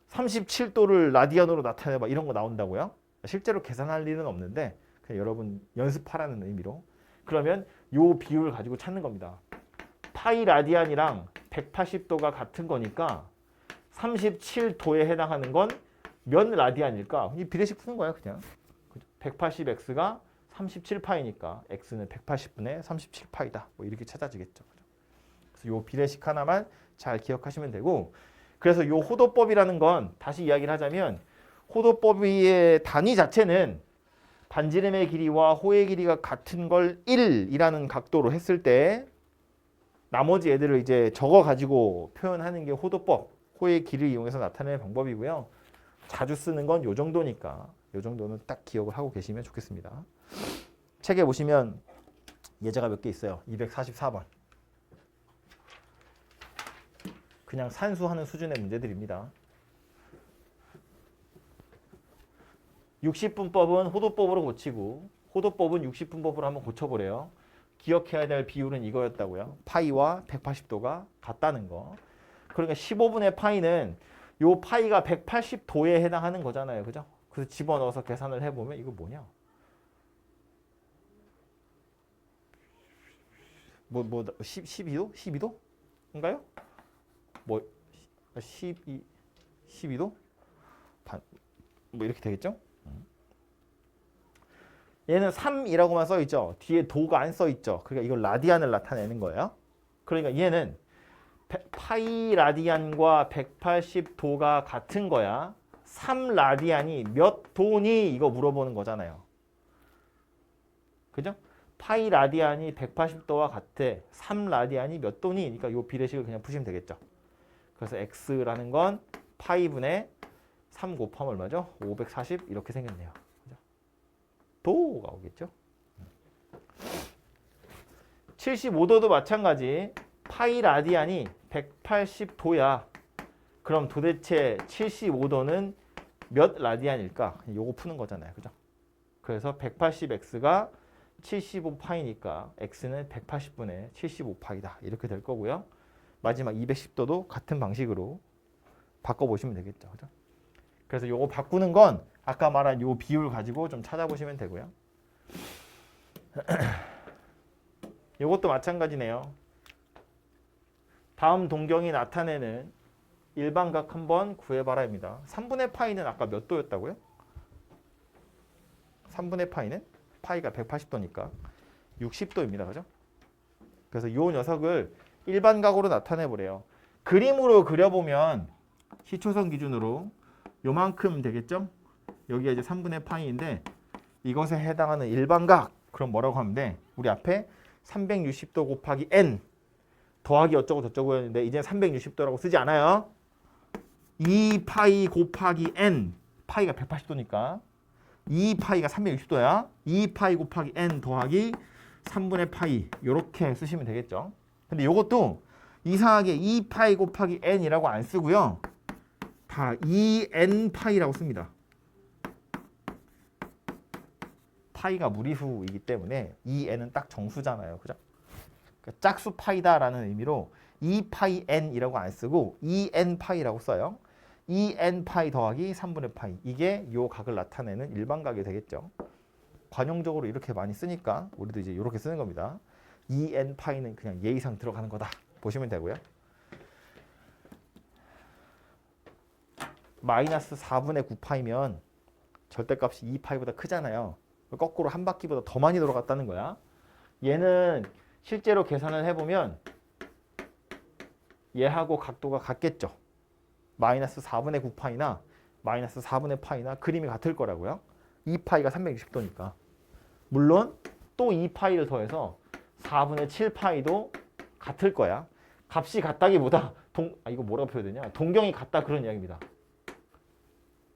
37도를 라디안으로 나타내봐 이런 거 나온다고요. 실제로 계산할 일은 없는데 그냥 여러분 연습하라는 의미로. 그러면 요 비율을 가지고 찾는 겁니다. 파이 라디안이랑 180도가 같은 거니까 37도에 해당하는 건 몇 라디안일까? 이 비례식 푸는 거야 그냥. 180x가 37파이니까 x는 180분의 37파이다. 뭐 이렇게 찾아지겠죠. 그래서 요 비례식 하나만 잘 기억하시면 되고, 그래서 요 호도법이라는 건 다시 이야기를 하자면 호도법의 단위 자체는 반지름의 길이와 호의 길이가 같은 걸 1이라는 각도로 했을 때 나머지 애들을 이제 적어 가지고 표현하는 게 호도법, 호의 길이를 이용해서 나타내는 방법이고요. 자주 쓰는 건 요 정도니까 요 정도는 딱 기억을 하고 계시면 좋겠습니다. 책에 보시면 예제가 몇 개 있어요. 244번. 그냥 산수하는 수준의 문제들입니다. 60분법은 호도법으로 고치고 호도법은 60분법으로 한번 고쳐보래요. 기억해야 될 비율은 이거였다고요. 파이와 180도가 같다는 거. 그러니까 15분의 파이는 요 파이가 180도에 해당하는 거잖아요. 그죠? 그래서 집어넣어서 계산을 해보면 이거 뭐냐? 12도? 12도인가요? 12도? 뭐 이렇게 되겠죠? 얘는 3이라고만 써있죠. 뒤에 도가 안 써있죠. 그러니까 이걸 라디안을 나타내는 거예요. 그러니까 얘는 파이 라디안과 180도가 같은 거야. 3라디안이 몇 도니 이거 물어보는 거잖아요. 그죠? 파이 라디안이 180도와 같아. 3라디안이 몇 도니? 그러니까 이 비례식을 그냥 푸시면 되겠죠. 그래서 x라는 건 파이분의 3 곱하면 얼마죠? 540 이렇게 생겼네요. 그죠? 도가 오겠죠. 75도도 마찬가지. 파이 라디안이 180도야. 그럼 도대체 75도는 몇 라디안일까? 요거 푸는 거잖아요. 그죠? 그래서 180x가 75파이니까 x는 180분의 75파이다. 이렇게 될 거고요. 마지막 210도도 같은 방식으로 바꿔보시면 되겠죠. 그죠? 그래서 요거 바꾸는 건 아까 말한 요 비율 가지고 좀 찾아보시면 되고요. 요것도 마찬가지네요. 다음 동경이 나타내는 일반각 한번 구해봐라입니다. 3분의 파이는 아까 몇 도였다고요? 3분의 파이는 파이가 180도니까 60도입니다. 그죠? 그래서 이 녀석을 일반각으로 나타내보래요. 그림으로 그려보면 시초선 기준으로 요만큼 되겠죠? 여기가 이제 3분의 파이인데 이것에 해당하는 일반각 그럼 뭐라고 하면 돼? 우리 앞에 360도 곱하기 n 더하기 어쩌고 저쩌고 했는데 이제 360도라고 쓰지 않아요. 2파이 곱하기 n 파이가 180도니까 2파이가 360도야. 2파이 곱하기 n 더하기 3분의 파이 이렇게 쓰시면 되겠죠. 근데 이것도 이상하게 2파이 곱하기 n이라고 안 쓰고요. 다 2n파이라고 씁니다. 파이가 무리수이기 때문에 2n은 딱 정수잖아요. 그죠? 그러니까 짝수 파이다라는 의미로 2파이 n이라고 안 쓰고 2n 파이라고 써요. 2n 파이 더하기 3분의 파이. 이게 요 각을 나타내는 일반각이 되겠죠. 관용적으로 이렇게 많이 쓰니까 우리도 이제 이렇게 쓰는 겁니다. 2n 파이는 그냥 예의상 들어가는 거다 보시면 되고요. 마이너스 4분의 9파이면 절대값이 2파이보다 크잖아요. 거꾸로 한 바퀴보다 더 많이 돌아갔다는 거야. 얘는 실제로 계산을 해보면 얘하고 각도가 같겠죠. 마이너스 4분의 9파이나 마이너스 4분의 파이나 그림이 같을 거라고요. 2파이가 360도니까. 물론 또 2파이를 더해서 4분의 7파이도 같을 거야. 값이 같다기보다 이거 뭐라고 표현되냐? 동경이 같다 그런 이야기입니다.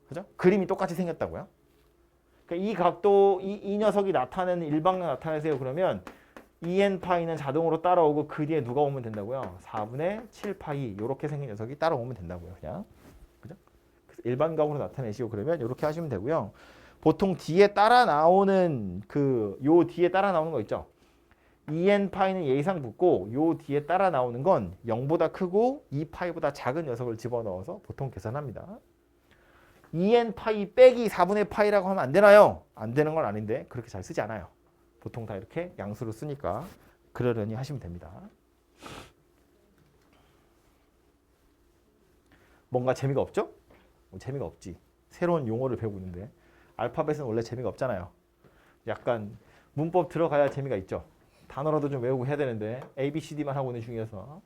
그죠? 그림이 똑같이 생겼다고요. 그러니까 이 각도, 이 녀석이 나타내는 일반각 나타내세요. 그러면 2n파이는 자동으로 따라오고 그 뒤에 누가 오면 된다고요? 4분의 7파이 이렇게 생긴 녀석이 따라오면 된다고요. 그냥. 그죠? 그래서 일반각으로 나타내시고 그러면 이렇게 하시면 되고요. 보통 뒤에 따라 나오는 요 뒤에 따라 나오는 거 있죠? 2n파이는 예의상 붙고 요 뒤에 따라 나오는 건 0보다 크고 2파이보다 작은 녀석을 집어넣어서 보통 계산합니다. 2n파이 빼기 4분의 파이라고 하면 안 되나요? 안 되는 건 아닌데 그렇게 잘 쓰지 않아요. 보통 다 이렇게 양수로 쓰니까 그러려니 하시면 됩니다. 뭔가 재미가 없죠? 재미가 없지. 새로운 용어를 배우고 있는데 알파벳은 원래 재미가 없잖아요. 약간 문법 들어가야 재미가 있죠. 단어라도 좀 외우고 해야 되는데 A, B, C, D만 하고 있는 중이어서.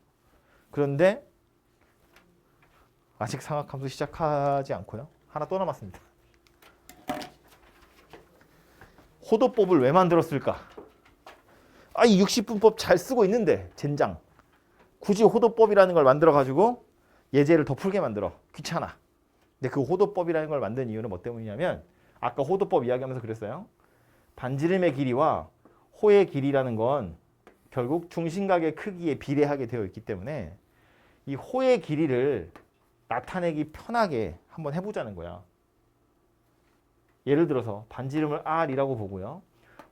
그런데 아직 상학함수 시작하지 않고요. 하나 또 남았습니다. 호도법을 왜 만들었을까? 이 60분법 잘 쓰고 있는데 젠장. 굳이 호도법이라는 걸 만들어가지고 예제를 더 풀게 만들어. 귀찮아. 근데 그 호도법이라는 걸 만든 이유는 뭐 때문이냐면 아까 호도법 이야기하면서 그랬어요. 반지름의 길이와 호의 길이라는 건 결국 중심각의 크기에 비례하게 되어 있기 때문에 이 호의 길이를 나타내기 편하게 한번 해보자는 거야. 예를 들어서 반지름을 R이라고 보고요.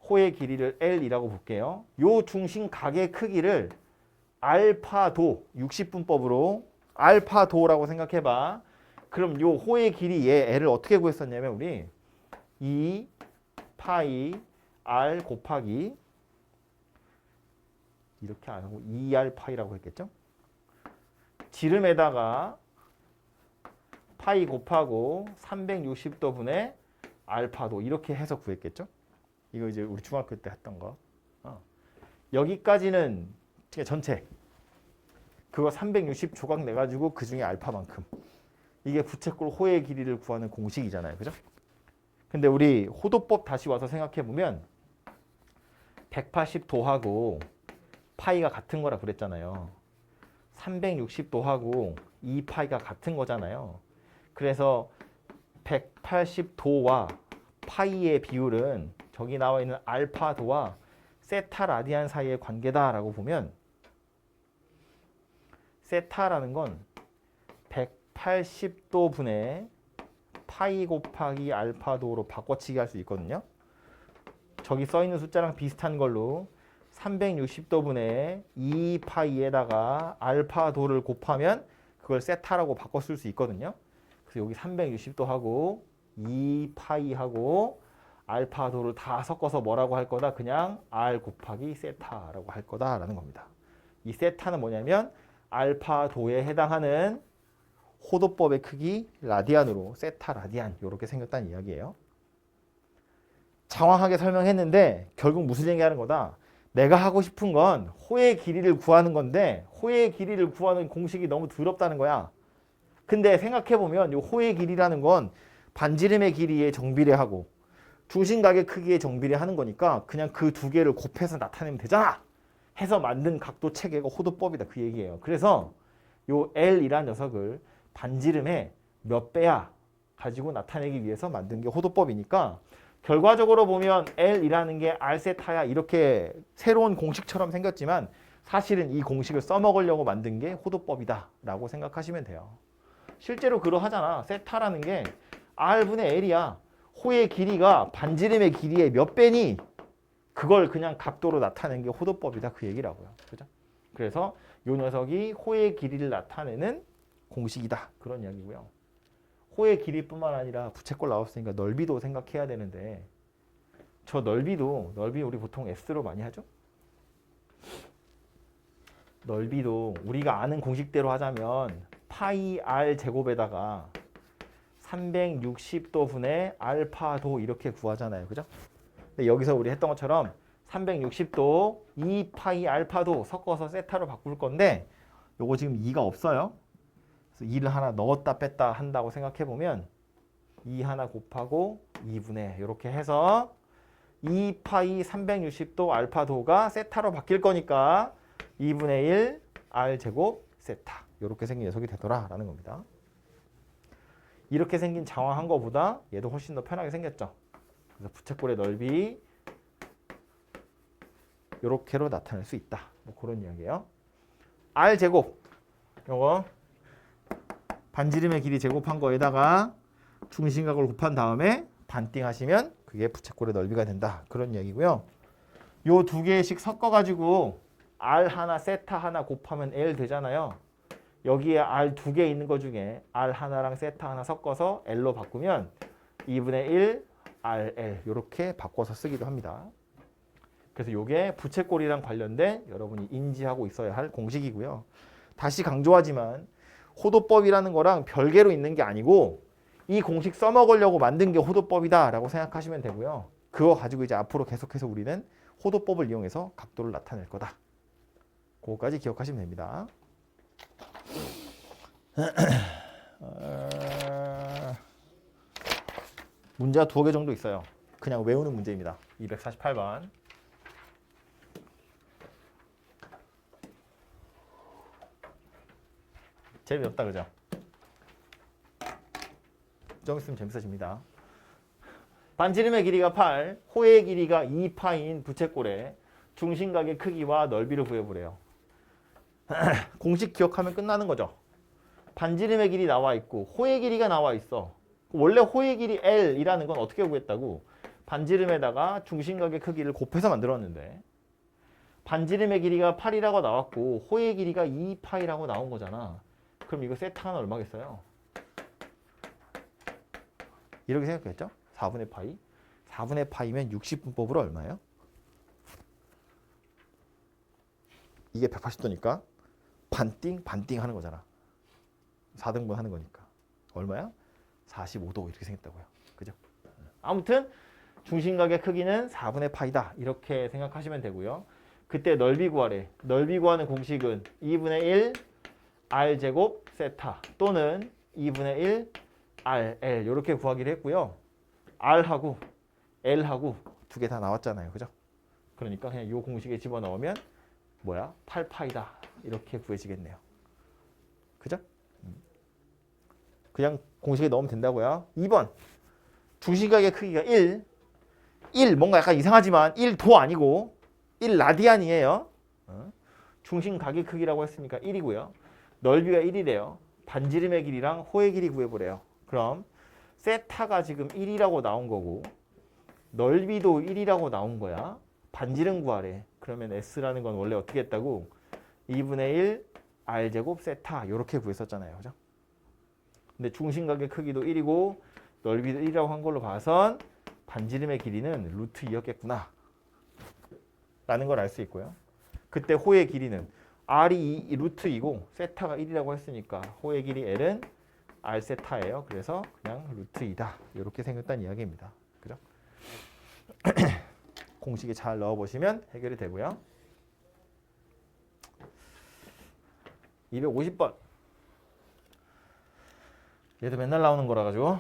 호의 길이를 L이라고 볼게요. 요 중심각의 크기를 알파도, 60분법으로 알파도라고 생각해봐. 그럼 요 호의 길이 얘 L을 어떻게 구했었냐면 우리 2 파이 R 곱하기 이렇게 안 하고 2R 파이라고 했겠죠? 지름에다가 파이 곱하고 360도 분의 알파도 이렇게 해서 구했겠죠? 이거 이제 우리 중학교 때 했던 거. 여기까지는 전체. 그거 360 조각 내가지고 그 중에 알파만큼. 이게 부채꼴 호의 길이를 구하는 공식이잖아요. 그죠? 근데 우리 호도법 다시 와서 생각해보면 180도하고 파이가 같은 거라 그랬잖아요. 360도하고 2파이가 같은 거잖아요. 그래서 180도와 파이의 비율은 저기 나와 있는 알파도와 세타 라디안 사이의 관계다라고 보면 세타라는 건 180도 분의 파이 곱하기 알파도로 바꿔치기 할 수 있거든요. 저기 써 있는 숫자랑 비슷한 걸로 360도 분의 2파이에다가 알파도를 곱하면 그걸 세타라고 바꿔 쓸 수 있거든요. 그래서 여기 360도 하고 2파이하고 알파도를 다 섞어서 뭐라고 할 거다? 그냥 R 곱하기 세타라고 할 거다라는 겁니다. 이 세타는 뭐냐면 알파도에 해당하는 호도법의 크기 라디안으로 세타 라디안 이렇게 생겼다는 이야기예요. 장황하게 설명했는데 결국 무슨 얘기하는 거다? 내가 하고 싶은 건 호의 길이를 구하는 건데 호의 길이를 구하는 공식이 너무 더럽다는 거야. 근데 생각해보면 이 호의 길이라는 건 반지름의 길이에 정비례하고 중심각의 크기에 정비례하는 거니까 그냥 그 두 개를 곱해서 나타내면 되잖아. 해서 만든 각도 체계가 호도법이다 그 얘기예요. 그래서 요 L이라는 녀석을 반지름의 몇 배야 가지고 나타내기 위해서 만든 게 호도법이니까 결과적으로 보면 L이라는 게 R세타야 이렇게 새로운 공식처럼 생겼지만 사실은 이 공식을 써먹으려고 만든 게 호도법이다 라고 생각하시면 돼요. 실제로 그러하잖아. 세타라는 게 R분의 L이야. 호의 길이가 반지름의 길이의 몇 배니 그걸 그냥 각도로 나타낸 게 호도법이다 그 얘기라고요. 그죠? 그래서 요 녀석이 호의 길이를 나타내는 공식이다. 그런 이야기고요. 호의 길이뿐만 아니라 부채꼴 나왔으니까 넓이도 생각해야 되는데 저 넓이 우리 보통 S로 많이 하죠? 넓이도 우리가 아는 공식대로 하자면 파이 R 제곱에다가 360도 분의 알파도 이렇게 구하잖아요. 그죠? 근데 여기서 우리 했던 것처럼 360도 2파이 알파도 섞어서 세타로 바꿀 건데 요거 지금 2가 없어요. 그래서 2를 하나 넣었다 뺐다 한다고 생각해 보면 2 하나 곱하고 2분의 이렇게 해서 2파이 360도 알파도가 세타로 바뀔 거니까 2분의 1 R제곱 세타 이렇게 생긴 녀석이 되더라라는 겁니다. 이렇게 생긴 장황한 거보다 얘도 훨씬 더 편하게 생겼죠. 그래서 부채꼴의 넓이 이렇게로 나타낼 수 있다. 뭐 그런 이야기예요. R제곱 요거 반지름의 길이 제곱한 거에다가 중심각을 곱한 다음에 반띵 하시면 그게 부채꼴의 넓이가 된다. 그런 이야기고요. 요 두 개씩 섞어가지고 R 하나 세타 하나 곱하면 L 되잖아요. 여기에 R 두 개 있는 거 중에 R 하나랑 세타 하나 섞어서 L로 바꾸면 2분의 1 RL 이렇게 바꿔서 쓰기도 합니다. 그래서 이게 부채꼴이랑 관련된 여러분이 인지하고 있어야 할 공식이고요. 다시 강조하지만 호도법이라는 거랑 별개로 있는 게 아니고 이 공식 써먹으려고 만든 게 호도법이다라고 생각하시면 되고요. 그거 가지고 이제 앞으로 계속해서 우리는 호도법을 이용해서 각도를 나타낼 거다. 그거까지 기억하시면 됩니다. 문제가 두어 개 정도 있어요. 그냥 외우는 문제입니다. 248번. 재미없다 그죠? 좀 있으면 재밌어집니다. 반지름의 길이가 8, 호의 길이가 2파인 부채꼴의 중심각의 크기와 넓이를 구해보래요. 공식 기억하면 끝나는 거죠. 반지름의 길이 나와 있고 호의 길이가 나와 있어. 원래 호의 길이 L이라는 건 어떻게 구했다고? 반지름에다가 중심각의 크기를 곱해서 만들었는데 반지름의 길이가 8이라고 나왔고 호의 길이가 2파이라고 나온 거잖아. 그럼 이거 세타는 얼마겠어요? 이렇게 생각했죠? 4분의 파이. 4분의 파이면 60분법으로 얼마예요? 이게 180도니까 반띵 하는 거잖아. 4등분 하는 거니까. 얼마야? 45도 이렇게 생겼다고요. 그죠? 아무튼 중심각의 크기는 4분의 파이다. 이렇게 생각하시면 되고요. 그때 넓이 구하래. 넓이 구하는 공식은 2분의 1 R제곱 세타 또는 2분의 1 RL 이렇게 구하기로 했고요. R하고 L하고 두 개 다 나왔잖아요. 그죠? 그러니까 그냥 이 공식에 집어넣으면 뭐야? 8파이다. 이렇게 구해지겠네요. 그죠? 그냥 공식에 넣으면 된다고요. 2번. 중심각의 크기가 1. 뭔가 약간 이상하지만 1도 아니고 1 라디안이에요. 중심각의 크기라고 했으니까 1이고요. 넓이가 1이래요. 반지름의 길이랑 호의 길이 구해보래요. 그럼 세타가 지금 1이라고 나온 거고 넓이도 1이라고 나온 거야. 반지름 구하래. 그러면 S라는 건 원래 어떻게 했다고? 2분의 1 R제곱 세타 이렇게 구했었잖아요. 그죠? 근데 중심각의 크기도 1이고 넓이도 1이라고 한 걸로 봐선 반지름의 길이는 루트 2였겠구나 라는 걸 알 수 있고요. 그때 호의 길이는 R이 루트 2고 세타가 1이라고 했으니까 호의 길이 L은 R 세타예요. 그래서 그냥 루트 2다. 이렇게 생겼다는 이야기입니다. 그죠? 공식에 잘 넣어보시면 해결이 되고요. 250번. 얘도 맨날 나오는 거라 가지고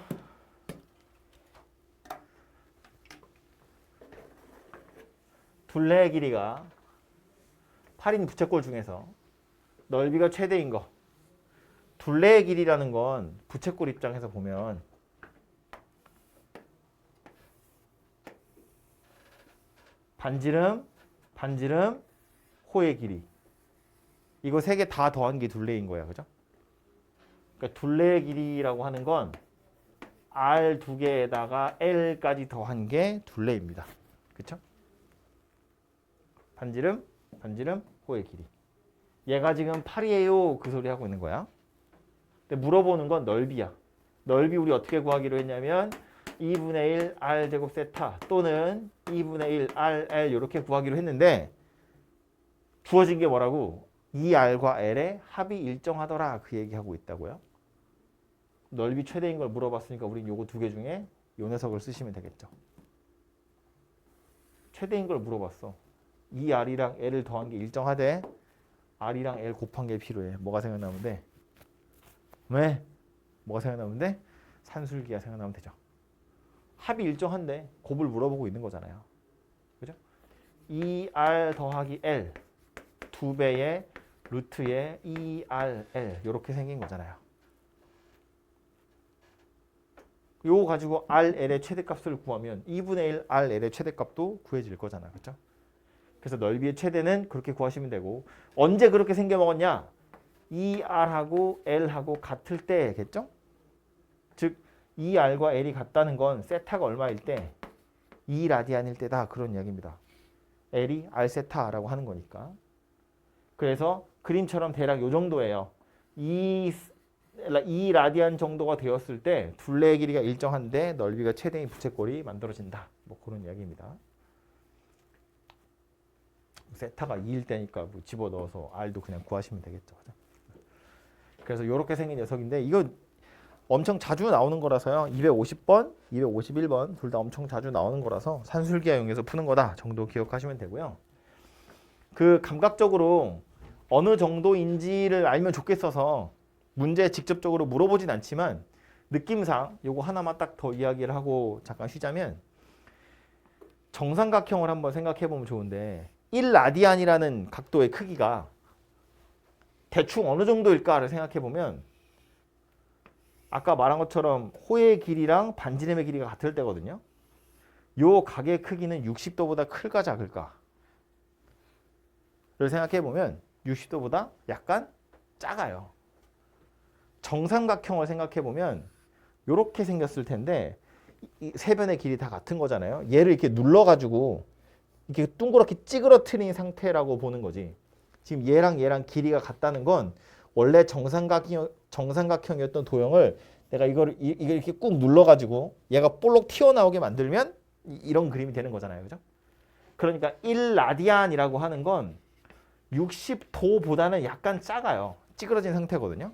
둘레의 길이가 8인 부채꼴 중에서 넓이가 최대인 거. 둘레의 길이라는 건 부채꼴 입장에서 보면 반지름, 호의 길이. 이거 세 개 다 더한 게 둘레인 거야. 그죠? 그러니까 둘레의 길이라고 하는 건 R 두 개에다가 L까지 더한 게 둘레입니다. 그렇죠? 반지름, 호의 길이. 얘가 지금 8이에요. 그 소리 하고 있는 거야. 근데 물어보는 건 넓이야. 넓이 우리 어떻게 구하기로 했냐면 2분의 1 r 제곱 세타 또는 2분의 1 rl 이렇게 구하기로 했는데 주어진 게 뭐라고? 이 r과 l의 합이 일정하더라. 그 얘기하고 있다고요. 넓이 최대인 걸 물어봤으니까 우린 요거 두 개 중에 요 녀석을 쓰시면 되겠죠. 최대인 걸 물어봤어. 이 r이랑 l을 더한 게 일정하대. r이랑 l 곱한 게 필요해. 뭐가 생각나면 돼? 왜? 뭐가 생각나면 돼? 산술기가 생각나면 되죠. 합이 일정한데 곱을 물어보고 있는 거잖아요. 그죠? 2r 더하기 l 2배의 루트의 2rl 이렇게 생긴 거잖아요. 요거 가지고 rl의 최대값을 구하면 2분의 1 rl의 최대값도 구해질 거잖아. 그렇죠? 그래서 넓이의 최대는 그렇게 구하시면 되고 언제 그렇게 생겨 먹었냐? 2r하고 l하고 같을 때겠죠? 즉 2r과 l이 같다는 건 세타가 얼마일 때? 2라디안일 때다. 그런 이야기입니다. l이 r 세타라고 하는 거니까. 그래서 그림처럼 대략 요 정도예요. 2라디안 정도가 되었을 때 둘레의 길이가 일정한데 넓이가 최대인 부채꼴이 만들어진다. 뭐 그런 이야기입니다. 세타가 2일 때니까 뭐 집어넣어서 r도 그냥 구하시면 되겠죠. 그래서 이렇게 생긴 녀석인데 이거 엄청 자주 나오는 거라서요. 250번, 251번 둘 다 엄청 자주 나오는 거라서 산술기하용에서 푸는 거다 정도 기억하시면 되고요. 그 감각적으로 어느 정도인지를 알면 좋겠어서 문제에 직접적으로 물어보진 않지만 느낌상 요거 하나만 딱 더 이야기를 하고 잠깐 쉬자면 정삼각형을 한번 생각해 보면 좋은데 1라디안이라는 각도의 크기가 대충 어느 정도일까를 생각해 보면 아까 말한 것처럼 호의 길이랑 반지름의 길이가 같을 때거든요. 요 각의 크기는 60도보다 클까 작을까? 를 생각해 보면 60도보다 약간 작아요. 정삼각형을 생각해 보면 이렇게 생겼을 텐데 이 세 변의 길이 다 같은 거잖아요. 얘를 이렇게 눌러가지고 이렇게 둥그렇게 찌그러뜨린 상태라고 보는 거지. 지금 얘랑 길이가 같다는 건 원래 정삼각형이었던 도형을 내가 이걸 이렇게 꾹 눌러가지고 얘가 볼록 튀어나오게 만들면 이런 그림이 되는 거잖아요. 그죠? 그러니까 1라디안이라고 하는 건 60도보다는 약간 작아요. 찌그러진 상태거든요.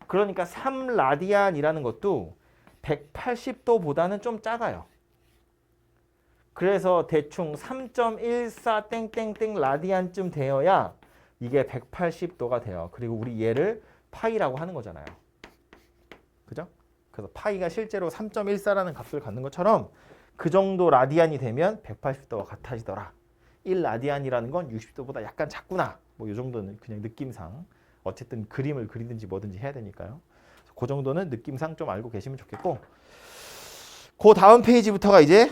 그러니까 3라디안이라는 것도 180도보다는 좀 작아요. 그래서 대충 3.14 땡땡땡 라디안쯤 되어야 이게 180도가 돼요. 그리고 우리 얘를 파이라고 하는 거잖아요. 그죠? 그래서 파이가 실제로 3.14라는 값을 갖는 것처럼 그 정도 라디안이 되면 180도가 같아지더라. 1라디안이라는 건 60도보다 약간 작구나. 뭐 이 정도는 그냥 느낌상. 어쨌든 그림을 그리든지 뭐든지 해야 되니까요. 그 정도는 느낌상 좀 알고 계시면 좋겠고 그 다음 페이지부터가 이제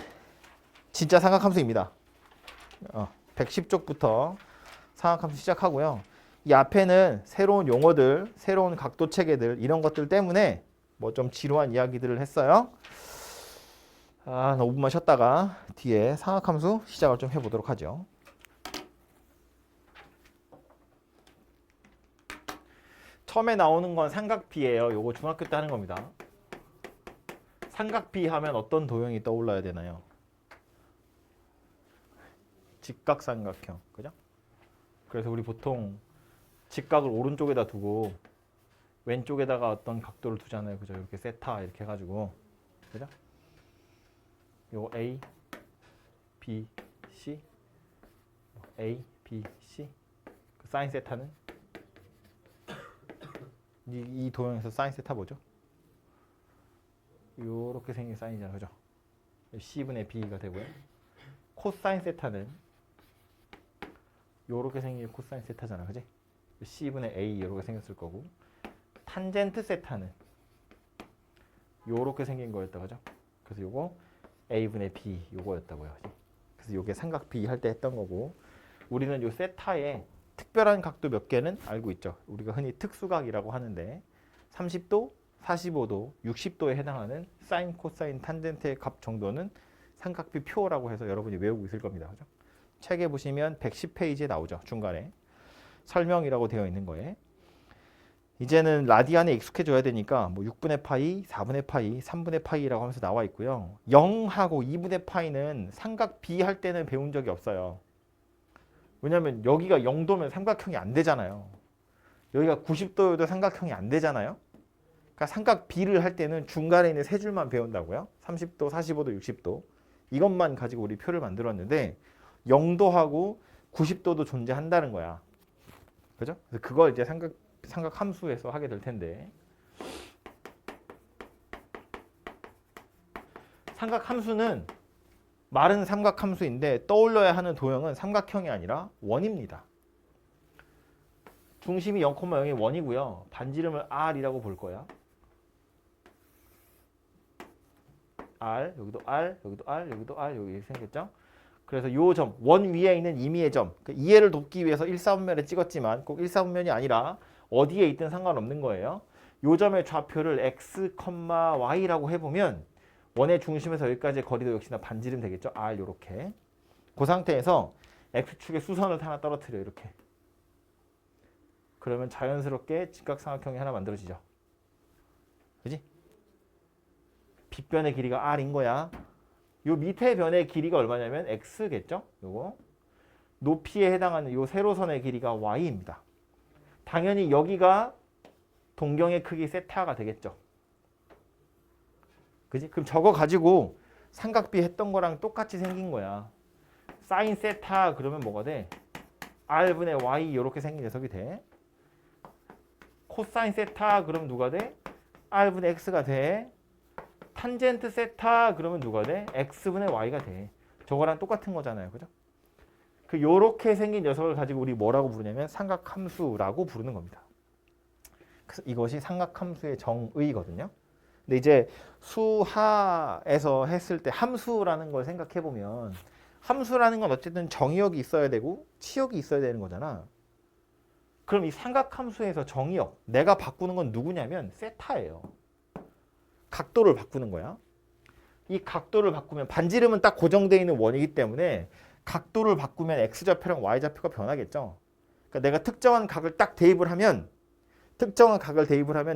진짜 삼각함수입니다. 110쪽부터 삼각함수 시작하고요. 이 앞에는 새로운 용어들, 새로운 각도 체계들 이런 것들 때문에 뭐 좀 지루한 이야기들을 했어요. 5분만 쉬었다가 뒤에 삼각함수 시작을 좀 해보도록 하죠. 처음에 나오는 건 삼각비예요. 요거 중학교 때 하는 겁니다. 삼각비 하면 어떤 도형이 떠올라야 되나요? 직각삼각형, 그죠? 그래서 우리 보통 직각을 오른쪽에다 두고 왼쪽에다가 어떤 각도를 두잖아요, 그죠? 이렇게 세타 이렇게 해가지고, 그죠? 요 A, B, C, A, B, C. 그 사인 세타는 이 도형에서 사인 세타 뭐죠? 요렇게 생긴 사인이잖아요, 그죠? C분의 B가 되고요. 코사인 세타는 요렇게 생긴 코사인 세타잖아, 그지? C분의 A 요렇게 생겼을 거고 탄젠트 세타는 요렇게 생긴 거였다, 그죠? 그래서 요거 A분의 B 요거였다고요. 그래서 요게 삼각비 할 때 했던 거고 우리는 요 세타에 특별한 각도 몇 개는 알고 있죠. 우리가 흔히 특수각이라고 하는데 30도, 45도, 60도에 해당하는 사인, 코사인, 탄젠트의 값 정도는 삼각비 표라고 해서 여러분이 외우고 있을 겁니다. 그죠? 책에 보시면 110페이지에 나오죠. 중간에. 설명이라고 되어 있는 거에 이제는 라디안에 익숙해져야 되니까 뭐 6분의 파이, 4분의 파이, 3분의 파이라고 하면서 나와 있고요. 0하고 2분의 파이는 삼각 B 할 때는 배운 적이 없어요. 왜냐면 여기가 0도면 삼각형이 안 되잖아요. 여기가 90도여도 삼각형이 안 되잖아요. 그러니까 삼각 B를 할 때는 중간에 있는 세 줄만 배운다고요. 30도, 45도, 60도. 이것만 가지고 우리 표를 만들었는데 0도하고 90도도 존재한다는 거야. 그죠? 그래서 그걸 이제 삼각 함수에서 하게 될 텐데 삼각 함수는 말은 삼각 함수인데 떠올려야 하는 도형은 삼각형이 아니라 원입니다. 중심이 0,0이 원이고요. 반지름을 R이라고 볼 거야. R, 여기도 R, 여기도 R, 여기도 R, 여기 생겼죠? 그래서 요 점, 원 위에 있는 임의의 점, 이해를 돕기 위해서 1사분면에 찍었지만 꼭 1사분면이 아니라 어디에 있든 상관없는 거예요. 요 점의 좌표를 x, y라고 해보면 원의 중심에서 여기까지의 거리도 역시나 반지름 되겠죠? R 요렇게. 그 상태에서 x축에 수선을 하나 떨어뜨려 이렇게. 그러면 자연스럽게 직각삼각형이 하나 만들어지죠. 그지? 빗변의 길이가 r인 거야. 요 밑에 변의 길이가 얼마냐면 x겠죠? 요거. 높이에 해당하는 요 세로선의 길이가 y입니다. 당연히 여기가 동경의 크기 세타가 되겠죠. 그지? 그럼 저거 가지고 삼각비 했던 거랑 똑같이 생긴 거야. 사인 세타 그러면 뭐가 돼? r분의 y 이렇게 생긴 녀석이 돼. 코사인 세타 그러면 누가 돼? r분의 x가 돼. 탄젠트 세타 그러면 누가 돼? x분의 y가 돼. 저거랑 똑같은 거잖아요. 그죠? 그 요렇게 생긴 녀석을 가지고 우리 뭐라고 부르냐면 삼각함수라고 부르는 겁니다. 그래서 이것이 삼각함수의 정의거든요. 근데 이제 수하에서 했을 때 함수라는 걸 생각해 보면 함수라는 건 어쨌든 정의역이 있어야 되고 치역이 있어야 되는 거잖아. 그럼 이 삼각함수에서 정의역, 내가 바꾸는 건 누구냐면 세타예요. 각도를 바꾸는 거야. 이 각도를 바꾸면 반지름은 딱 고정되어 있는 원이기 때문에 각도를 바꾸면 x좌표랑 y좌표가 변하겠죠. 그러니까 내가 특정한 각을 딱 대입을 하면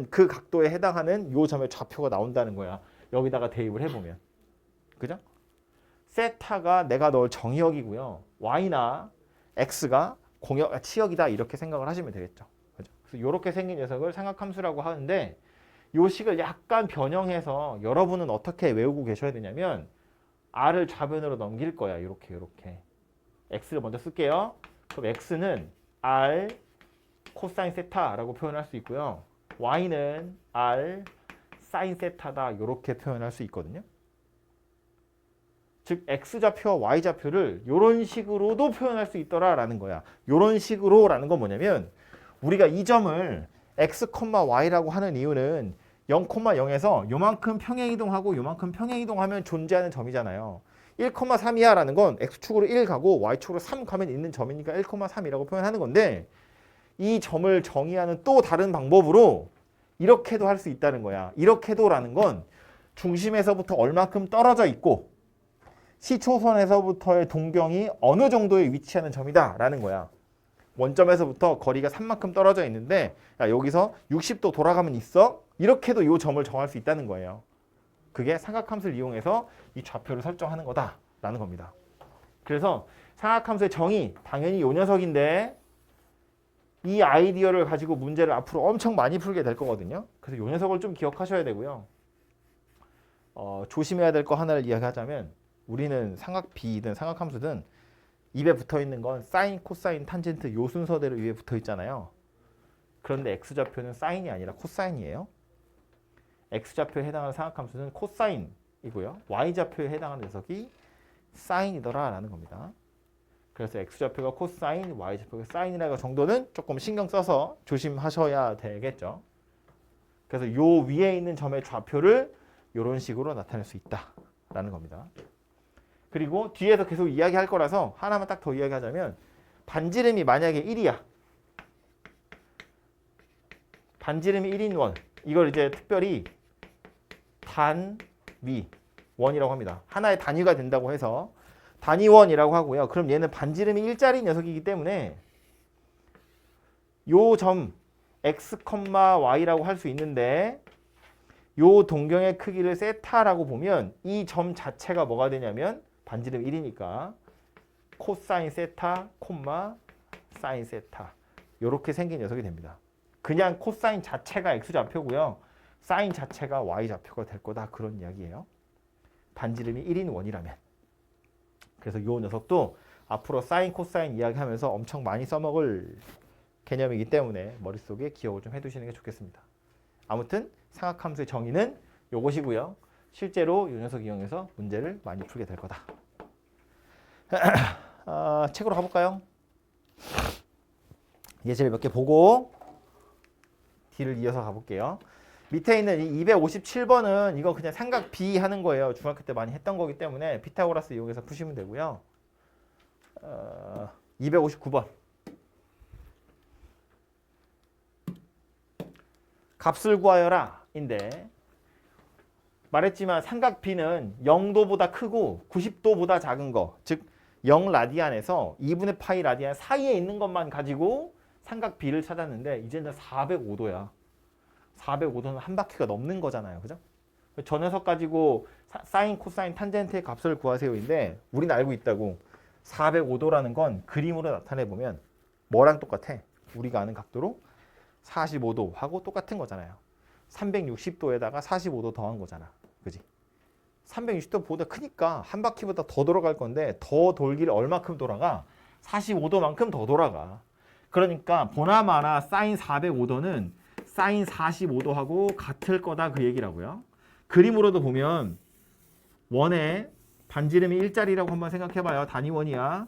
그 각도에 해당하는 요 점의 좌표가 나온다는 거야. 여기다가 대입을 해보면. 그죠? 세타가 내가 넣을 정의역이고요. y나 x가 치역이다 이렇게 생각을 하시면 되겠죠. 그죠? 그래서 이렇게 생긴 녀석을 삼각함수라고 하는데 요 식을 약간 변형해서 여러분은 어떻게 외우고 계셔야 되냐면 r을 좌변으로 넘길 거야. 이렇게. x를 먼저 쓸게요. 그럼 x는 r 코사인 세타라고 표현할 수 있고요. y는 r 사인 세타다 이렇게 표현할 수 있거든요. 즉 x좌표와 y좌표를 이런 식으로도 표현할 수 있더라라는 거야. 이런 식으로라는 건 뭐냐면 우리가 이 점을 x, y라고 하는 이유는 0,0에서 요만큼 평행이동하고 요만큼 평행이동하면 존재하는 점이잖아요. 1,3이야 라는 건 x축으로 1 가고 y축으로 3 가면 있는 점이니까 1,3이라고 표현하는 건데 이 점을 정의하는 또 다른 방법으로 이렇게도 할 수 있다는 거야. 이렇게도라는 건 중심에서부터 얼마큼 떨어져 있고 시초선에서부터의 동경이 어느 정도에 위치하는 점이다 라는 거야. 원점에서부터 거리가 3만큼 떨어져 있는데 야, 여기서 60도 돌아가면 있어? 이렇게도 이 점을 정할 수 있다는 거예요. 그게 삼각함수를 이용해서 이 좌표를 설정하는 거다라는 겁니다. 그래서 삼각함수의 정의 당연히 이 녀석인데 이 아이디어를 가지고 문제를 앞으로 엄청 많이 풀게 될 거거든요. 그래서 이 녀석을 좀 기억하셔야 되고요. 조심해야 될 거 하나를 이야기하자면 우리는 삼각비든 삼각함수든 입에 붙어있는 건 사인, 코사인, 탄젠트 요 순서대로 위에 붙어 있잖아요. 그런데 x좌표는 사인이 아니라 코사인이에요. x좌표에 해당하는 삼각함수는 코사인이고요. y좌표에 해당하는 녀석이 사인이더라 라는 겁니다. 그래서 x좌표가 코사인, y좌표가 사인이라는 정도는 조금 신경 써서 조심하셔야 되겠죠. 그래서 요 위에 있는 점의 좌표를 이런 식으로 나타낼 수 있다라는 겁니다. 그리고 뒤에서 계속 이야기할 거라서 하나만 딱 더 이야기하자면 반지름이 만약에 1이야. 반지름이 1인 원. 이걸 이제 특별히 단위 원이라고 합니다. 하나의 단위가 된다고 해서 단위원이라고 하고요. 그럼 얘는 반지름이 1짜리 녀석이기 때문에 요 점 x, y라고 할 수 있는데 요 동경의 크기를 세타라고 보면 이 점 자체가 뭐가 되냐면 반지름 1이니까 코사인 세타, 콤마 사인 세타 요렇게 생긴 녀석이 됩니다. 그냥 코사인 자체가 x좌표고요. 사인 자체가 y좌표가 될 거다. 그런 이야기예요. 반지름이 1인 원이라면. 그래서 요 녀석도 앞으로 사인, 코사인 이야기하면서 엄청 많이 써먹을 개념이기 때문에 머릿속에 기억을 좀 해두시는 게 좋겠습니다. 아무튼 삼각함수의 정의는 요것이고요. 실제로 이 녀석 이용해서 문제를 많이 풀게 될 거다. 책으로 가볼까요? 예제를 몇 개 보고 D를 이어서 가볼게요. 밑에 있는 이 257번은 이거 그냥 삼각 B 하는 거예요. 중학교 때 많이 했던 거기 때문에 피타고라스 이용해서 푸시면 되고요. 259번. 값을 구하여라 인데 말했지만 삼각 B는 0도보다 크고 90도보다 작은 거, 즉 0라디안에서 2분의 파이 라디안 사이에 있는 것만 가지고 삼각 B를 찾았는데 이제는 405도야. 405도는 한 바퀴가 넘는 거잖아요. 그죠? 저 녀석 가지고 사인, 코사인, 탄젠트의 값을 구하세요인데 우리는 알고 있다고 405도라는 건 그림으로 나타내보면 뭐랑 똑같아? 우리가 아는 각도로 45도하고 똑같은 거잖아요. 360도에다가 45도 더한 거잖아. 그지? 360도보다 크니까 한 바퀴보다 더 돌아갈 건데 더 돌기를 얼마큼 돌아가? 45도만큼 더 돌아가. 그러니까 보나마나 사인 405도는 사인 45도하고 같을 거다 그 얘기라고요. 그림으로도 보면 원의 반지름이 일자리라고 한번 생각해봐요. 단위원이야.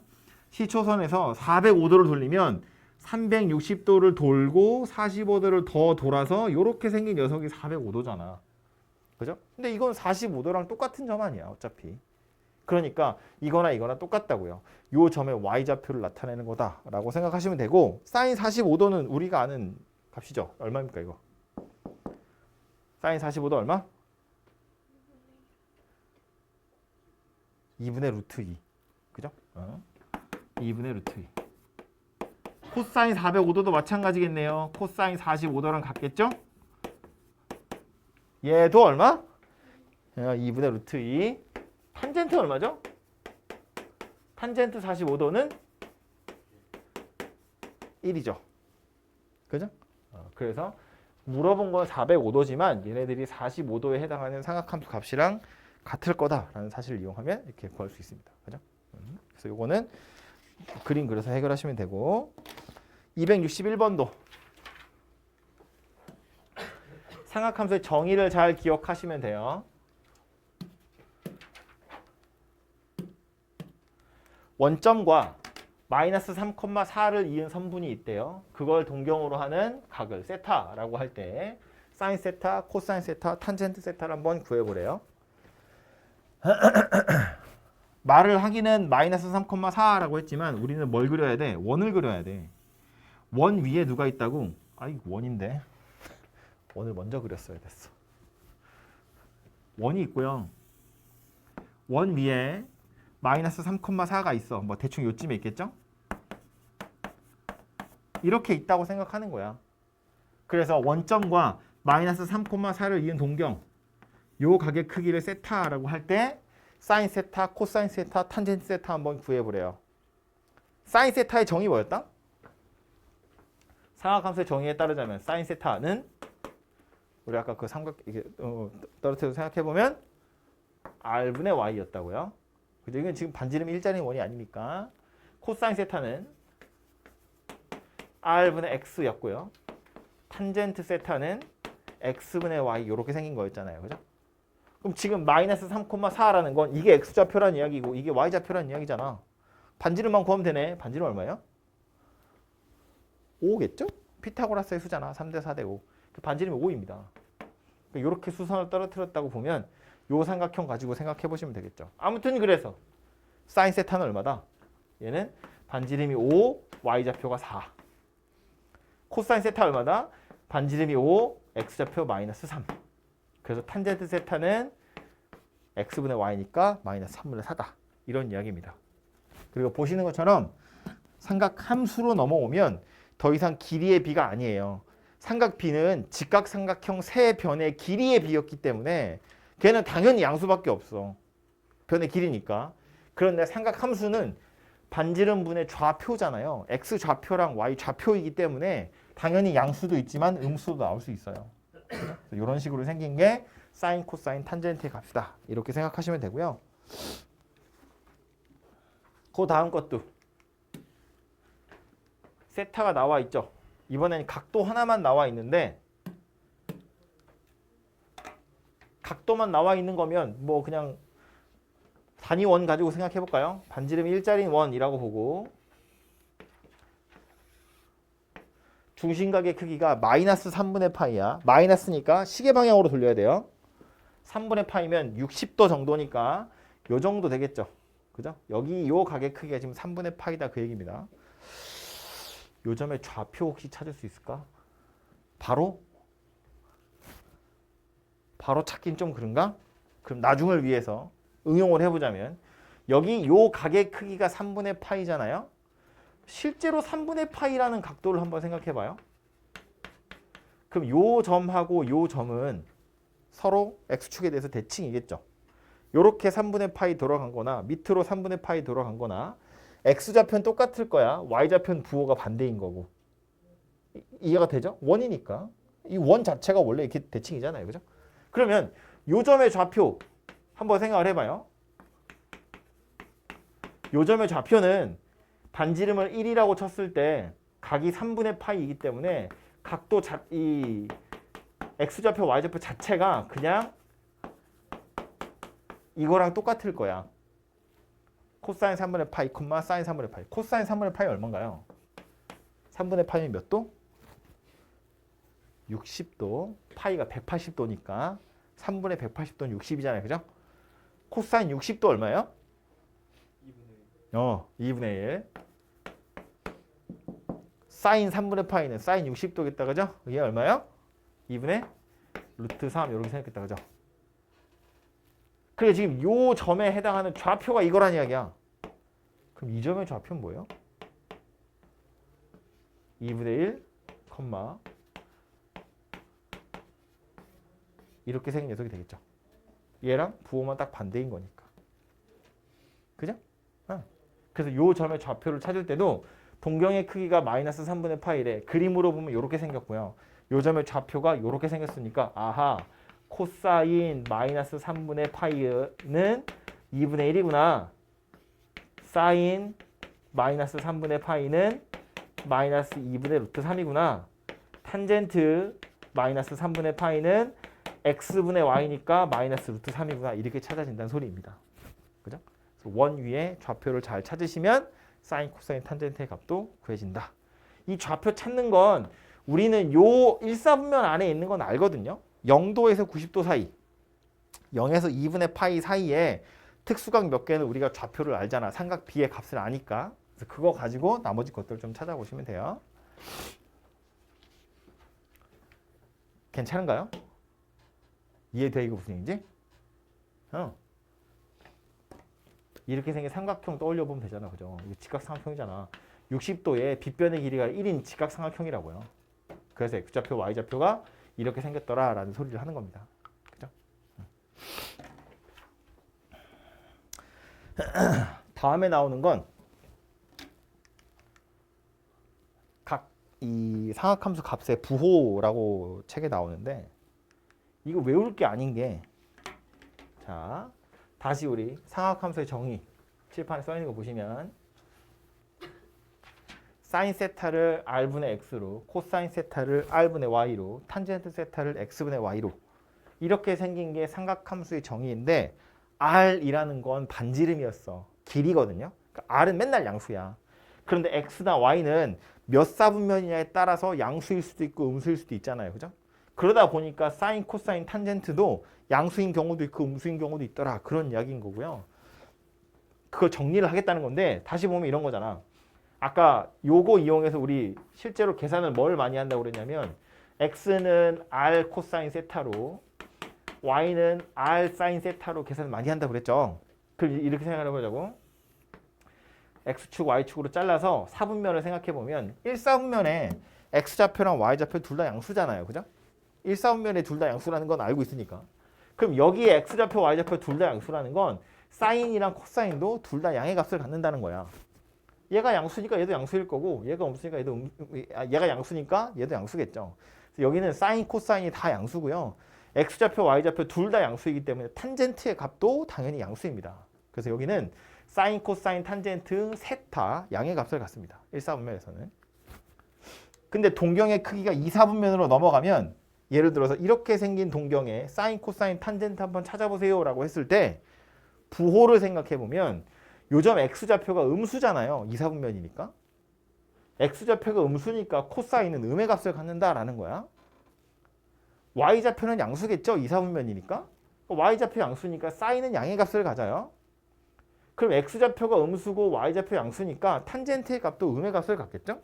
시초선에서 405도를 돌리면 360도를 돌고 45도를 더 돌아서 이렇게 생긴 녀석이 405도잖아. 그죠? 근데 이건 45도랑 똑같은 점 아니야 어차피. 그러니까 이거나 이거나 똑같다고요. 요 점의 y좌표를 나타내는 거다라고 생각하시면 되고 사인 45도는 우리가 아는 값이죠. 얼마입니까 이거? 사인 45도 얼마? 2분의 루트 2. 그죠? 2분의 루트 2. 코사인 405도도 마찬가지겠네요. 코사인 45도랑 같겠죠? 얘도 얼마? 2분의 루트 2. 탄젠트 얼마죠? 탄젠트 45도는 1이죠. 그죠? 그래서 물어본 건 405도지만 얘네들이 45도에 해당하는 삼각함수 값이랑 같을 거다라는 사실을 이용하면 이렇게 구할 수 있습니다. 그죠? 그래서 요거는 그림 그려서 해결하시면 되고 261번도 삼각함수의 정의를 잘 기억하시면 돼요. 원점과 마이너스 3,4를 이은 선분이 있대요. 그걸 동경으로 하는 각을 세타라고 할 때 사인 세타, 코사인 세타, 탄젠트 세타를 한번 구해보래요. 말을 하기는 마이너스 3,4라고 했지만 우리는 뭘 그려야 돼? 원을 그려야 돼. 원 위에 누가 있다고? 아이 원인데. 원을 먼저 그렸어야 됐어. 원이 있고요. 원 위에 마이너스 3,4가 있어. 뭐 대충 요쯤에 있겠죠? 이렇게 있다고 생각하는 거야. 그래서 원점과 마이너스 3,4를 이은 동경 요 각의 크기를 세타라고 할 때 사인 세타, 코사인 세타, 탄젠트 세타 한번 구해보래요. 사인 세타의 정의 뭐였다? 삼각함수의 정의에 따르자면 사인 세타는 우리 아까 그 삼각 이게 떨어뜨려서 생각해보면 r분의 y였다고요. 근데 이건 지금 반지름이 일자리 원이 아니니까 코사인 세타는 r분의 x였고요. 탄젠트 세타는 x분의 y 이렇게 생긴 거였잖아요. 그죠? 그럼 지금 마이너스 3,4라는 건 이게 x좌표란 이야기고 이게 y좌표란 이야기잖아. 반지름만 구하면 되네. 반지름 얼마예요? 5겠죠? 피타고라스의 수잖아. 3대 4대 5. 반지름이 5입니다. 이렇게 수선을 떨어뜨렸다고 보면 요 삼각형 가지고 생각해 보시면 되겠죠. 아무튼 그래서 사인 세타는 얼마다? 얘는 반지름이 5, y좌표가 4. 코사인 세타 얼마다? 반지름이 5, x좌표 마이너스 3. 그래서 탄젠트 세타는 x분의 y니까 마이너스 3분의 4다. 이런 이야기입니다. 그리고 보시는 것처럼 삼각 함수로 넘어오면 더 이상 길이의 비가 아니에요. 삼각 B는 직각삼각형 세 변의 길이의 비였기 때문에 걔는 당연히 양수밖에 없어. 변의 길이니까. 그런데 삼각 함수는 반지름분의 좌표잖아요. x 좌표랑 y 좌표이기 때문에 당연히 양수도 있지만 음수도 나올 수 있어요. 이런 식으로 생긴 게 사인, 코사인, 탄젠트의 값이다. 이렇게 생각하시면 되고요. 그 다음 것도 세타가 나와 있죠. 이번에는 각도 하나만 나와 있는데 각도만 나와 있는 거면 뭐 그냥 단위 원 가지고 생각해 볼까요? 반지름이 일자리인 원이라고 보고 중심각의 크기가 마이너스 3분의 파이야. 마이너스니까 시계 방향으로 돌려야 돼요. 3분의 파이면 60도 정도니까 요 정도 되겠죠. 그죠? 여기 요 각의 크기가 지금 3분의 파이다 그 얘기입니다. 요 점의 좌표 혹시 찾을 수 있을까? 바로 찾긴 좀 그런가? 그럼 나중을 위해서 응용을 해보자면 여기 요 각의 크기가 3분의 파이잖아요. 실제로 3분의 파이라는 각도를 한번 생각해봐요. 그럼 요 점하고 요 점은 서로 x축에 대해서 대칭이겠죠. 요렇게 3분의 파이 돌아간 거나 밑으로 3분의 파이 돌아간 거나 x좌표는 똑같을 거야. y좌표는 부호가 반대인 거고. 이해가 되죠? 원이니까. 이 원 자체가 원래 이렇게 대칭이잖아요. 그죠? 그러면 요 점의 좌표 한번 생각을 해봐요. 요 점의 좌표는 반지름을 1이라고 쳤을 때 각이 3분의 파이이기 때문에 각도 이 x좌표, y좌표 자체가 그냥 이거랑 똑같을 거야. 코사인 3분의 파이, 사인 3분의 파이. 코사인 3분의 파이 얼마인가요? 3분의 파이는 몇 도? 60도. 파이가 180도니까 3분의 180도는 60이잖아요. 그죠? 코사인 60도 얼마예요? 2분의 1. 사인 3분의 파이는 사인 60도겠다. 그죠? 이게 얼마예요? 2분의 루트 3 이렇게 생각했다. 그죠? 그래 지금 요 점에 해당하는 좌표가 이거란 이야기야. 그럼 이 점의 좌표는 뭐예요? 2분의 1, 이렇게 생긴 녀석이 되겠죠. 얘랑 부호만 딱 반대인 거니까. 그죠? 그래서 요 점의 좌표를 찾을 때도 동경의 크기가 마이너스 3분의 파이래. 그림으로 보면 이렇게 생겼고요. 요 점의 좌표가 이렇게 생겼으니까 아하, 코사인 마이너스 3분의 파이는 2분의 1이구나. 사인 마이너스 3분의 파이는 마이너스 2분의 루트 3이구나. 탄젠트 마이너스 3분의 파이는 x분의 y니까 마이너스 루트 3이구나. 이렇게 찾아진다는 소리입니다. 그죠? 원 위에 좌표를 잘 찾으시면 사인, 코사인, 탄젠트의 값도 구해진다. 이 좌표 찾는 건 우리는 요 일사분면 안에 있는 건 알거든요. 0도에서 90도 사이, 0에서 2분의 파이 사이에 특수각 몇 개는 우리가 좌표를 알잖아. 삼각 B의 값을 아니까. 그래서 그거 가지고 나머지 것들 좀 찾아보시면 돼요. 괜찮은가요? 이해돼 이거 무슨 얘기인지? 이렇게 생긴 삼각형 떠올려 보면 되잖아. 그죠? 이거 직각삼각형이잖아. 60도에 빗변의 길이가 1인 직각삼각형이라고요. 그래서 x좌표, y좌표가 이렇게 생겼더라라는 소리를 하는 겁니다. 그죠? 다음에 나오는 건 각 이 상악함수 값의 부호라고 책에 나오는데 이거 외울 게 아닌 게 자, 다시 우리 상악함수의 정의 칠판에 써 있는 거 보시면 사인 세타를 r분의 x로, 코사인 세타를 r분의 y로, 탄젠트 세타를 x분의 y로 이렇게 생긴 게 삼각함수의 정의인데 r이라는 건 반지름이었어. 길이거든요. 그러니까 r은 맨날 양수야. 그런데 x나 y는 몇 사분면이냐에 따라서 양수일 수도 있고 음수일 수도 있잖아요. 그죠? 그러다 보니까 사인, 코사인, 탄젠트도 양수인 경우도 있고 음수인 경우도 있더라. 그런 이야기인 거고요. 그걸 정리를 하겠다는 건데 다시 보면 이런 거잖아. 아까 요거 이용해서 우리 실제로 계산을 뭘 많이 한다고 그랬냐면 x는 r 코사인 세타로 y는 r 사인 세타로 계산을 많이 한다고 그랬죠. 그럼 이렇게 생각을 해보자고. x축, y축으로 잘라서 4분면을 생각해 보면 1, 4분면에 x좌표랑 y좌표 둘 다 양수잖아요. 그죠? 1, 4분면에 둘 다 양수라는 건 알고 있으니까. 그럼 여기에 x좌표, y좌표 둘 다 양수라는 건 사인이랑 코사인도 둘 다 양의 값을 갖는다는 거야. 얘가 양수니까 얘도 양수일 거고 얘가 없으니까 얘가 양수니까 얘도 양수겠죠. 그래서 여기는 사인, 코사인이 다 양수고요. x좌표, y좌표 둘 다 양수이기 때문에 탄젠트의 값도 당연히 양수입니다. 그래서 여기는 사인, 코사인, 탄젠트 셋 다 양의 값을 갖습니다. 1, 4분면에서는. 근데 동경의 크기가 2, 4분면으로 넘어가면 예를 들어서 이렇게 생긴 동경에 사인, 코사인, 탄젠트 한번 찾아보세요 라고 했을 때 부호를 생각해 보면 요점 x좌표가 음수잖아요. 2, 4분면이니까. x좌표가 음수니까 코사인은 음의 값을 갖는다라는 거야. y좌표는 양수겠죠. 2, 4분면이니까. y좌표 양수니까 사인은 양의 값을 가져요. 그럼 x좌표가 음수고 y좌표 양수니까 탄젠트의 값도 음의 값을 갖겠죠.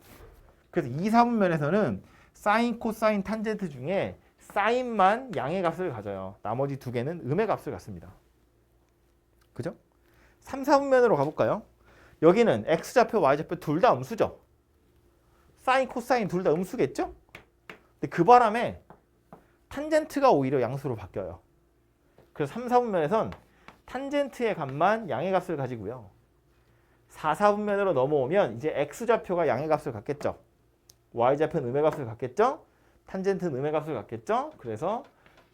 그래서 2, 4분면에서는 사인, 코사인, 탄젠트 중에 사인만 양의 값을 가져요. 나머지 두 개는 음의 값을 갖습니다. 그죠? 3, 4분면으로 가볼까요? 여기는 x좌표, y좌표 둘 다 음수죠. 사인, 코사인 둘 다 음수겠죠? 근데 그 바람에 탄젠트가 오히려 양수로 바뀌어요. 그래서 3, 4분면에선 탄젠트의 값만 양의 값을 가지고요. 4, 4분면으로 넘어오면 이제 x좌표가 양의 값을 갖겠죠. y좌표는 음의 값을 갖겠죠. 탄젠트는 음의 값을 갖겠죠. 그래서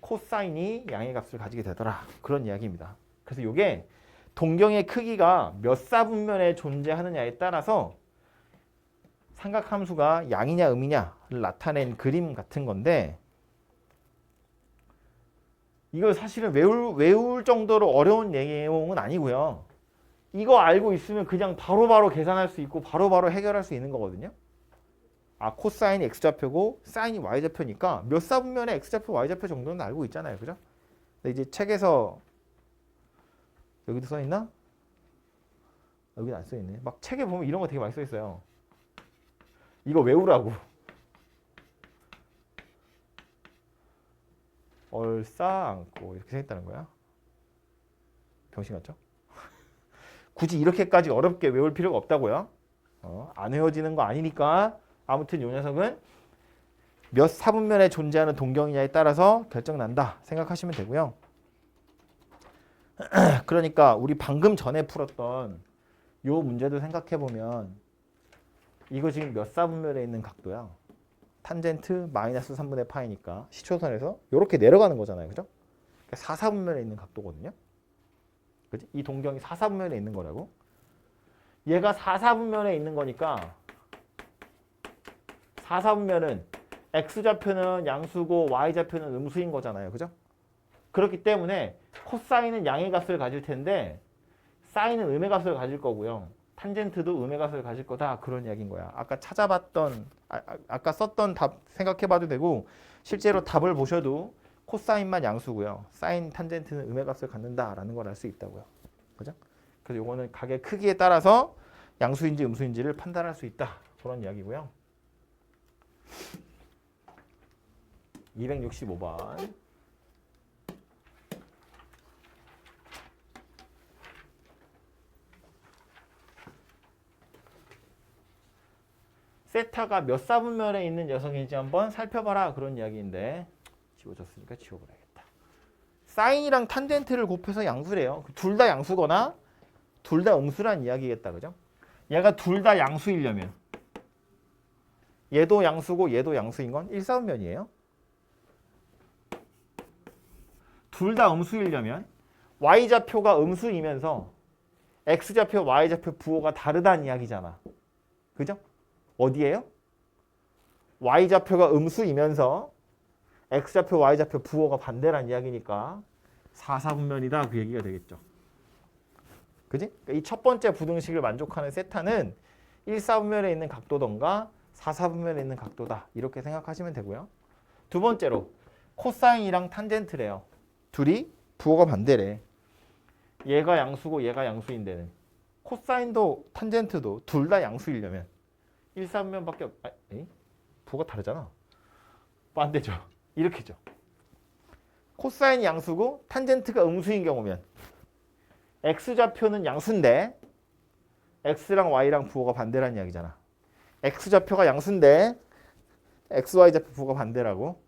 코사인이 양의 값을 가지게 되더라. 그런 이야기입니다. 그래서 이게 동경의 크기가 몇 사분면에 존재하느냐에 따라서 삼각함수가 양이냐 음이냐를 나타낸 그림 같은 건데 이걸 사실은 외울 정도로 어려운 내용은 아니고요. 이거 알고 있으면 그냥 바로바로 계산할 수 있고 바로바로 해결할 수 있는 거거든요. 아, 코사인이 x좌표고 사인이 y좌표니까 몇 사분면에 x좌표, y좌표 정도는 알고 있잖아요. 그죠? 근데 이제 책에서 여기도 써 있나? 여기는 안 써 있네. 막 책에 보면 이런 거 되게 많이 써 있어요. 이거 외우라고. 얼싸안고 이렇게 생겼다는 거야. 병신 같죠? 굳이 이렇게까지 어렵게 외울 필요가 없다고요. 안 외워지는 거 아니니까. 아무튼 이 녀석은 몇 사분면에 존재하는 동경이냐에 따라서 결정난다 생각하시면 되고요. 그러니까 우리 방금 전에 풀었던 이 문제도 생각해 보면 이거 지금 몇 사분면에 있는 각도야. 탄젠트 마이너스 3분의 파이니까 시초선에서 이렇게 내려가는 거잖아요. 그죠? 4, 4분면에 있는 각도거든요. 그치? 이 동경이 4, 4분면에 있는 거라고. 얘가 4, 4분면에 있는 거니까 4, 4분면은 x좌표는 양수고 y좌표는 음수인 거잖아요. 그죠? 그렇기 때문에 코사인은 양의 값을 가질 텐데 사인은 음의 값을 가질 거고요. 탄젠트도 음의 값을 가질 거다. 그런 이야기인 거야. 아까 찾아봤던 아까 썼던 답 생각해봐도 되고 실제로 답을 보셔도 코사인만 양수고요. 사인, 탄젠트는 음의 값을 갖는다라는 걸 알 수 있다고요. 그죠? 그래서 이거는 각의 크기에 따라서 양수인지 음수인지를 판단할 수 있다. 그런 이야기고요. 265번. 세타가 몇 사분면에 있는 녀석인지 한번 살펴봐라. 그런 이야기인데 지워졌으니까 지워버려야겠다. 사인이랑 탄젠트를 곱해서 양수래요. 둘 다 양수거나 둘 다 음수란 이야기겠다. 그죠? 얘가 둘 다 양수이려면 얘도 양수고 얘도 양수인 건 1사분면이에요. 둘 다 음수이려면 y좌표가 음수이면서 x좌표, y좌표 부호가 다르다는 이야기잖아. 그죠? 어디에요? y좌표가 음수이면서 x좌표, y좌표 부호가 반대란 이야기니까 4, 4분면이다. 그 얘기가 되겠죠. 그지? 그러니까 이 첫 번째 부등식을 만족하는 세타는 1, 4분면에 있는 각도던가 4, 4분면에 있는 각도다. 이렇게 생각하시면 되고요. 두 번째로 코사인이랑 탄젠트래요. 둘이 부호가 반대래. 얘가 양수고 얘가 양수인 데는 코사인도 탄젠트도 둘 다 양수이려면 1, 4분면밖에 부호가 다르잖아. 반대죠. 이렇게죠. 코사인이 양수고 탄젠트가 음수인 경우면 x좌표는 양수인데 x랑 y랑 부호가 반대라는 이야기잖아. x좌표가 양수인데 xy좌표 부호가 반대라고.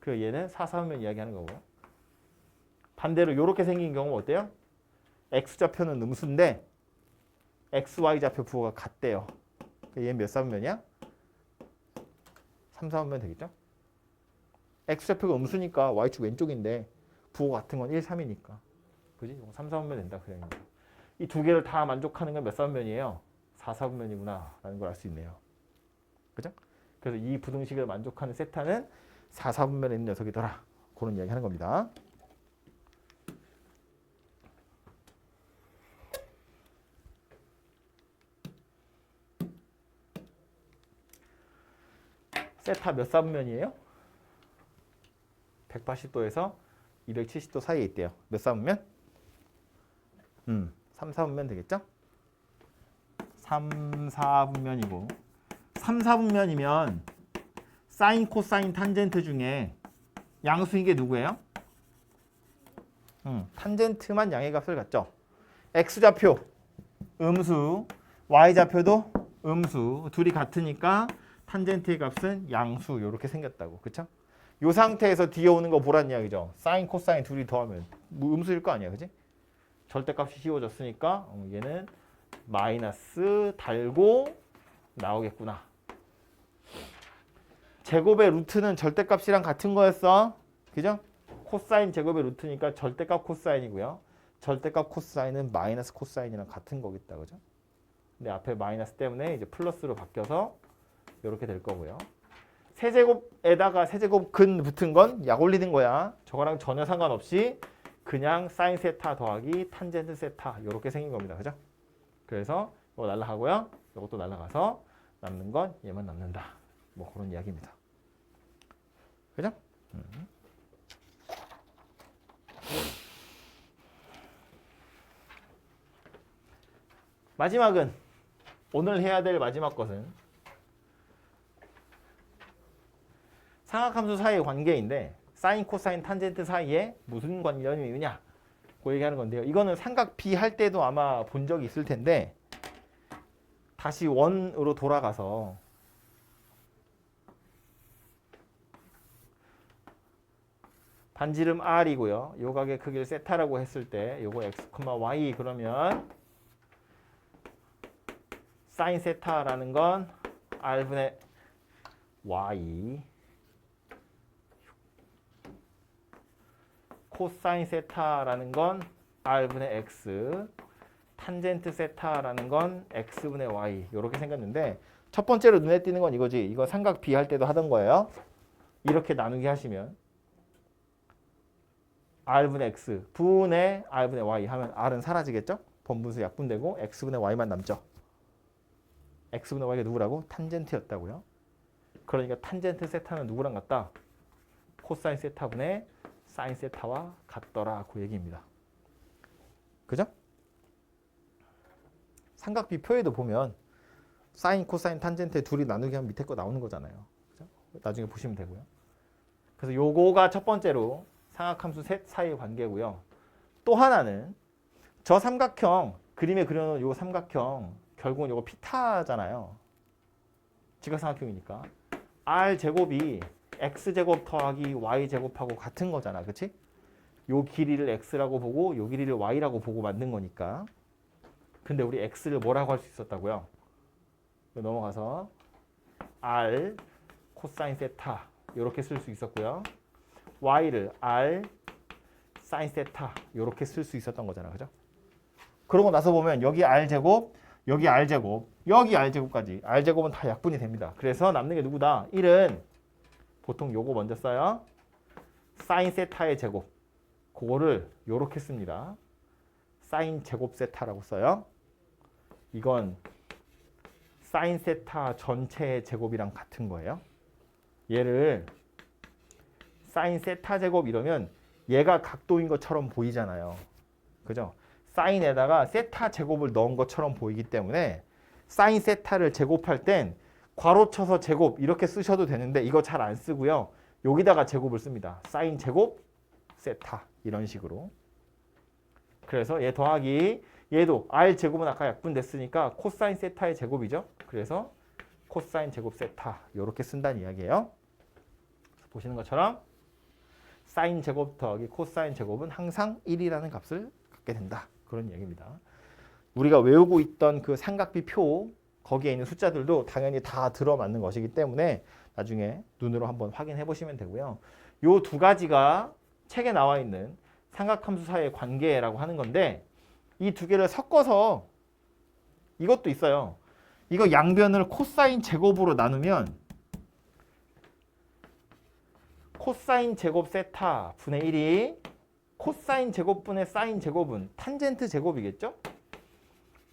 그리고 얘는 4, 4분면 이야기하는 거고. 반대로 이렇게 생긴 경우는 어때요? x좌표는 음수인데 xy좌표 부호가 같대요. 얘는 몇 4분면이야? 3, 4분면 되겠죠? x좌표가 음수니까 y축 왼쪽인데 부호 같은 건 1, 3이니까. 그지? 3, 4분면 된다. 그 얘기입니다. 이 두 개를 다 만족하는 건 몇 4분면이에요? 4, 4분면이구나 라는 걸 알 수 있네요. 그죠? 그래서 이 부등식을 만족하는 세타는 4, 4분면에 있는 녀석이더라. 그런 이야기 하는 겁니다. 세타 몇 4분면이에요? 180도에서 270도 사이에 있대요. 몇 4분면? 3, 4분면 되겠죠? 3, 4분면이고 3, 4분면이면 사인, 코사인, 탄젠트 중에 양수인 게 누구예요? 탄젠트만 양의 값을 갖죠. x좌표 음수, y좌표도 음수. 둘이 같으니까 탄젠트의 값은 양수. 이렇게 생겼다고. 그쵸? 이 상태에서 뒤에 오는 거 보란 이야기죠. 사인, 코사인 둘이 더하면 뭐 음수일 거 아니야. 그치? 절대값이 씌워졌으니까 얘는 마이너스 달고 나오겠구나. 제곱의 루트는 절대값이랑 같은 거였어. 그죠? 코사인 제곱의 루트니까 절대값 코사인이고요. 절대값 코사인은 마이너스 코사인이랑 같은 거겠다. 그죠? 근데 앞에 마이너스 때문에 이제 플러스로 바뀌어서 이렇게 될 거고요. 세제곱에다가 세제곱 근 붙은 건 약 올리는 거야. 저거랑 전혀 상관없이 그냥 사인 세타 더하기 탄젠트 세타 이렇게 생긴 겁니다. 그죠? 그래서 이거 날라가고요. 이것도 날라가서 남는 건 얘만 남는다. 뭐 그런 이야기입니다. 그죠? 마지막은 오늘 해야 될 마지막 것은 삼각함수 사이의 관계인데 사인, 코사인, 탄젠트 사이에 무슨 관련이 있느냐 그 얘기하는 건데요. 이거는 삼각비 할 때도 아마 본 적이 있을 텐데 다시 원으로 돌아가서 반지름 r이고요. 요각의 크기를 세타라고 했을 때 요거 x, y 그러면 사인 세타라는 건 r분의 y 코사인 세타라는 건 r분의 x 탄젠트 세타라는 건 x분의 y 이렇게 생겼는데 첫 번째로 눈에 띄는 건 이거지. 이거 삼각 B 할 때도 하던 거예요. 이렇게 나누기 하시면 r분의 x 분의 r분의 y 하면 r은 사라지겠죠? 번분수 약분되고 x분의 y만 남죠. x분의 y가 누구라고? 탄젠트였다고요. 그러니까 탄젠트 세타는 누구랑 같다? 코사인 세타분의 사인 세타와 같더라 그 얘기입니다. 그죠? 삼각비 표에도 보면 사인, 코사인, 탄젠트 둘이 나누기 하면 밑에 거 나오는 거잖아요. 그죠? 나중에 보시면 되고요. 그래서 요거가 첫 번째로 삼각함수 셋 사이의 관계고요. 또 하나는 저 삼각형 그림에 그려놓은 요 삼각형 결국은 요거 피타잖아요. 직각삼각형이니까 r 제곱이 x제곱 더하기 y제곱하고 같은 거잖아. 그치? 요 길이를 x라고 보고 요 길이를 y라고 보고 만든 거니까. 근데 우리 x를 뭐라고 할 수 있었다고요? 넘어가서 r 코사인 세타 이렇게 쓸 수 있었고요. y를 r 사인 세타 이렇게 쓸 수 있었던 거잖아. 그죠? 그러고 나서 보면 여기 r제곱, 여기 r제곱, 여기 r제곱까지 r제곱은 다 약분이 됩니다. 그래서 남는 게 누구다? 1은 보통 요거 먼저 써요. 사인 세타의 제곱. 그거를 요렇게 씁니다. 사인 제곱 세타라고 써요. 이건 사인 세타 전체의 제곱이랑 같은 거예요. 얘를 사인 세타 제곱 이러면 얘가 각도인 것처럼 보이잖아요. 그죠? 사인에다가 세타 제곱을 넣은 것처럼 보이기 때문에 사인 세타를 제곱할 땐 괄호 쳐서 제곱 이렇게 쓰셔도 되는데 이거 잘 안 쓰고요. 여기다가 제곱을 씁니다. 사인 제곱 세타 이런 식으로. 그래서 얘 더하기 얘도 r 제곱은 아까 약분됐으니까 코사인 세타의 제곱이죠. 그래서 코사인 제곱 세타 이렇게 쓴다는 이야기예요. 보시는 것처럼 사인 제곱 더하기 코사인 제곱은 항상 1이라는 값을 갖게 된다. 그런 이야기입니다. 우리가 외우고 있던 그 삼각비 표 거기에 있는 숫자들도 당연히 다 들어맞는 것이기 때문에 나중에 눈으로 한번 확인해 보시면 되고요. 요 두 가지가 책에 나와 있는 삼각함수 사이의 관계라고 하는 건데 이 두 개를 섞어서 이것도 있어요. 이거 양변을 코사인 제곱으로 나누면 코사인 제곱 세타 분의 1이 코사인 제곱분의 사인 제곱은 탄젠트 제곱이겠죠?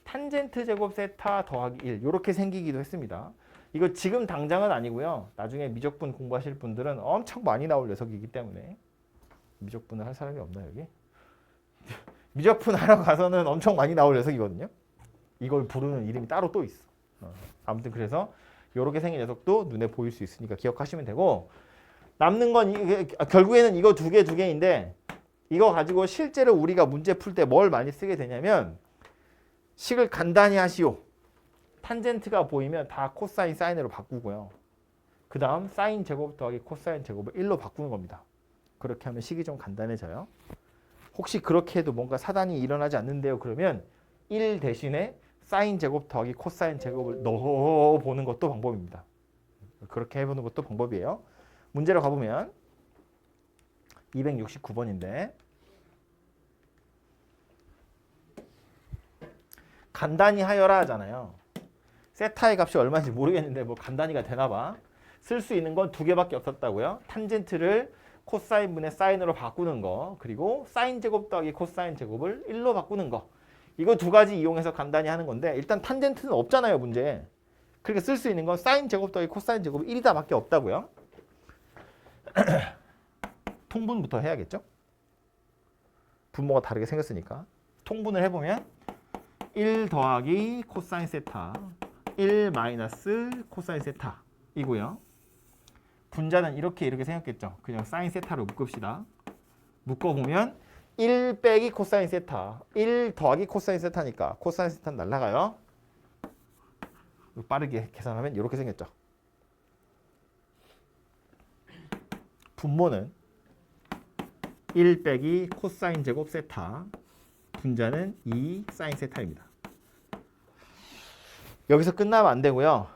탄젠트 제곱 세타 더하기 1 이렇게 생기기도 했습니다. 이거 지금 당장은 아니고요. 나중에 미적분 공부하실 분들은 엄청 많이 나올 녀석이기 때문에 미적분을 할 사람이 없나 여기? 미적분 하러 가서는 엄청 많이 나올 녀석이거든요. 이걸 부르는 이름이 따로 또 있어. 아무튼 그래서 이렇게 생긴 녀석도 눈에 보일 수 있으니까 기억하시면 되고 남는 건 결국에는 이거 두 개인데 이거 가지고 실제로 우리가 문제 풀 때 뭘 많이 쓰게 되냐면 식을 간단히 하시오. 탄젠트가 보이면 다 코사인 사인으로 바꾸고요. 그 다음 사인 제곱 더하기 코사인 제곱을 1로 바꾸는 겁니다. 그렇게 하면 식이 좀 간단해져요. 혹시 그렇게 해도 뭔가 사단이 일어나지 않는데요. 그러면 1 대신에 사인 제곱 더하기 코사인 제곱을 넣어보는 것도 방법입니다. 그렇게 해보는 것도 방법이에요. 문제로 가보면 269번인데 간단히 하여라 하잖아요. 세타의 값이 얼마인지 모르겠는데 뭐 간단히가 되나봐. 쓸 수 있는 건 두 개밖에 없었다고요. 탄젠트를 코사인분의 사인으로 바꾸는 거 그리고 사인 제곱 더하기 코사인 제곱을 1로 바꾸는 거 이거 두 가지 이용해서 간단히 하는 건데 일단 탄젠트는 없잖아요 문제. 그러니까 쓸 수 있는 건 사인 제곱 더하기 코사인 제곱 1이다 밖에 없다고요. 통분부터 해야겠죠. 분모가 다르게 생겼으니까 통분을 해보면 1 더하기 코사인 세타 1 마이너스 코사인 세타 이고요. 분자는 이렇게 생겼겠죠. 그냥 사인 세타로 묶읍시다. 묶어보면 1 빼기 코사인 세타 1 더하기 코사인 세타니까 코사인 세타는 날라가요. 빠르게 계산하면 이렇게 생겼죠. 분모는 1 빼기 코사인 제곱 세타 분자는 2 사인 세타입니다. 여기서 끝나면 안 되고요.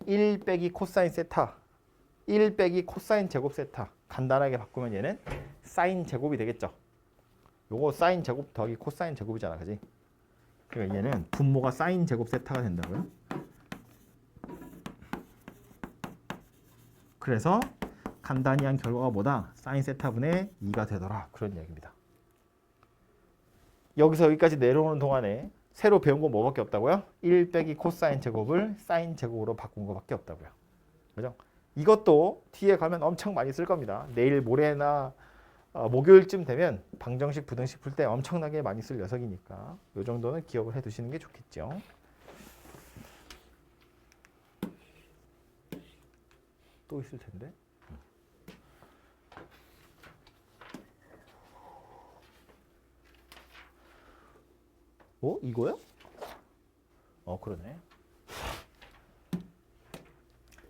1 빼기 코사인 세타 1 빼기 코사인 제곱 세타 간단하게 바꾸면 얘는 사인 제곱이 되겠죠. 요거 사인 제곱 더하기 코사인 제곱이잖아. 그지? 그러니까 얘는 분모가 사인 제곱 세타가 된다고요. 그래서 간단히 한 결과가 뭐다? 사인 세타분의 2가 되더라. 그런 이야기입니다. 여기서 여기까지 내려오는 동안에 새로 배운 건 뭐밖에 없다고요? 1 빼기 코사인 제곱을 사인 제곱으로 바꾼 거밖에 없다고요. 그죠? 이것도 뒤에 가면 엄청 많이 쓸 겁니다. 내일 모레나 목요일쯤 되면 방정식, 부등식 풀 때 엄청나게 많이 쓸 녀석이니까 이 정도는 기억을 해 두시는 게 좋겠죠. 또 있을 텐데. 이거야? 그러네.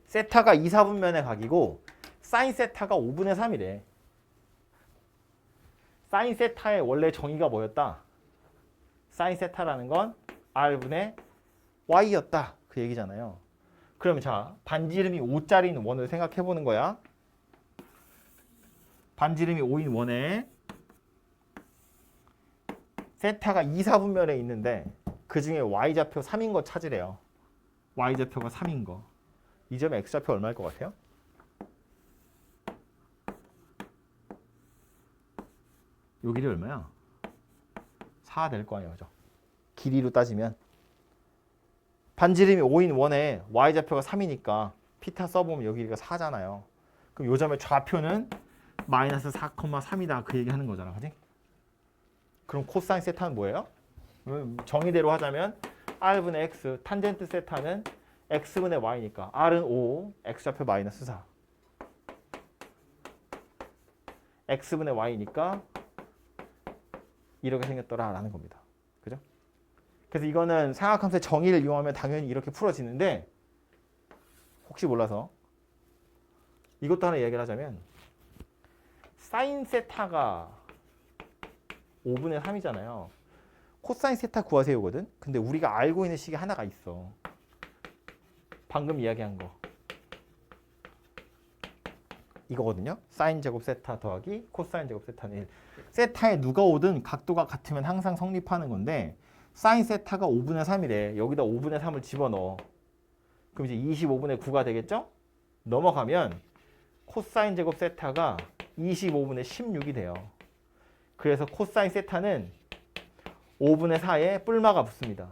세타가 2, 4분면의 각이고 사인 세타가 5분의 3이래. 사인 세타의 원래 정의가 뭐였다? 사인 세타라는 건 R분의 Y였다. 그 얘기잖아요. 그러면 자, 반지름이 5짜리인 원을 생각해 보는 거야. 반지름이 5인 원에 세타가 2, 4분면에 있는데 그 중에 Y좌표 3인 거 찾으래요. Y좌표가 3인 거. 이 점의 X좌표 얼마일 것 같아요? 요 길이 얼마야? 4 될 거 아니에요. 그죠? 길이로 따지면 반지름이 5인 원에 Y좌표가 3이니까 피타 써보면 여기 길이가 4잖아요. 그럼 요 점의 좌표는 마이너스 4,3이다. 그 얘기 하는 거잖아. 그지? 그럼 코사인 세타는 뭐예요? 정의대로 하자면 R분의 X, 탄젠트 세타는 X분의 Y니까 R은 5, X좌표 마이너스 4. X분의 Y니까 이렇게 생겼더라 라는 겁니다. 그죠? 그래서 이거는 삼각함수의 정의를 이용하면 당연히 이렇게 풀어지는데 혹시 몰라서 이것도 하나 이야기를 하자면 사인 세타가 5분의 3이잖아요. 코사인 세타 구하세요거든. 근데 우리가 알고 있는 식이 하나가 있어. 방금 이야기한 거. 이거거든요. 사인 제곱 세타 더하기 코사인 제곱 세타는 1. 세타에 누가 오든 각도가 같으면 항상 성립하는 건데 사인 세타가 5분의 3이래. 여기다 5분의 3을 집어넣어. 그럼 이제 25분의 9가 되겠죠? 넘어가면 코사인 제곱 세타가 25분의 16이 돼요. 그래서 코사인 세타는 5분의 4에 뿔마가 붙습니다.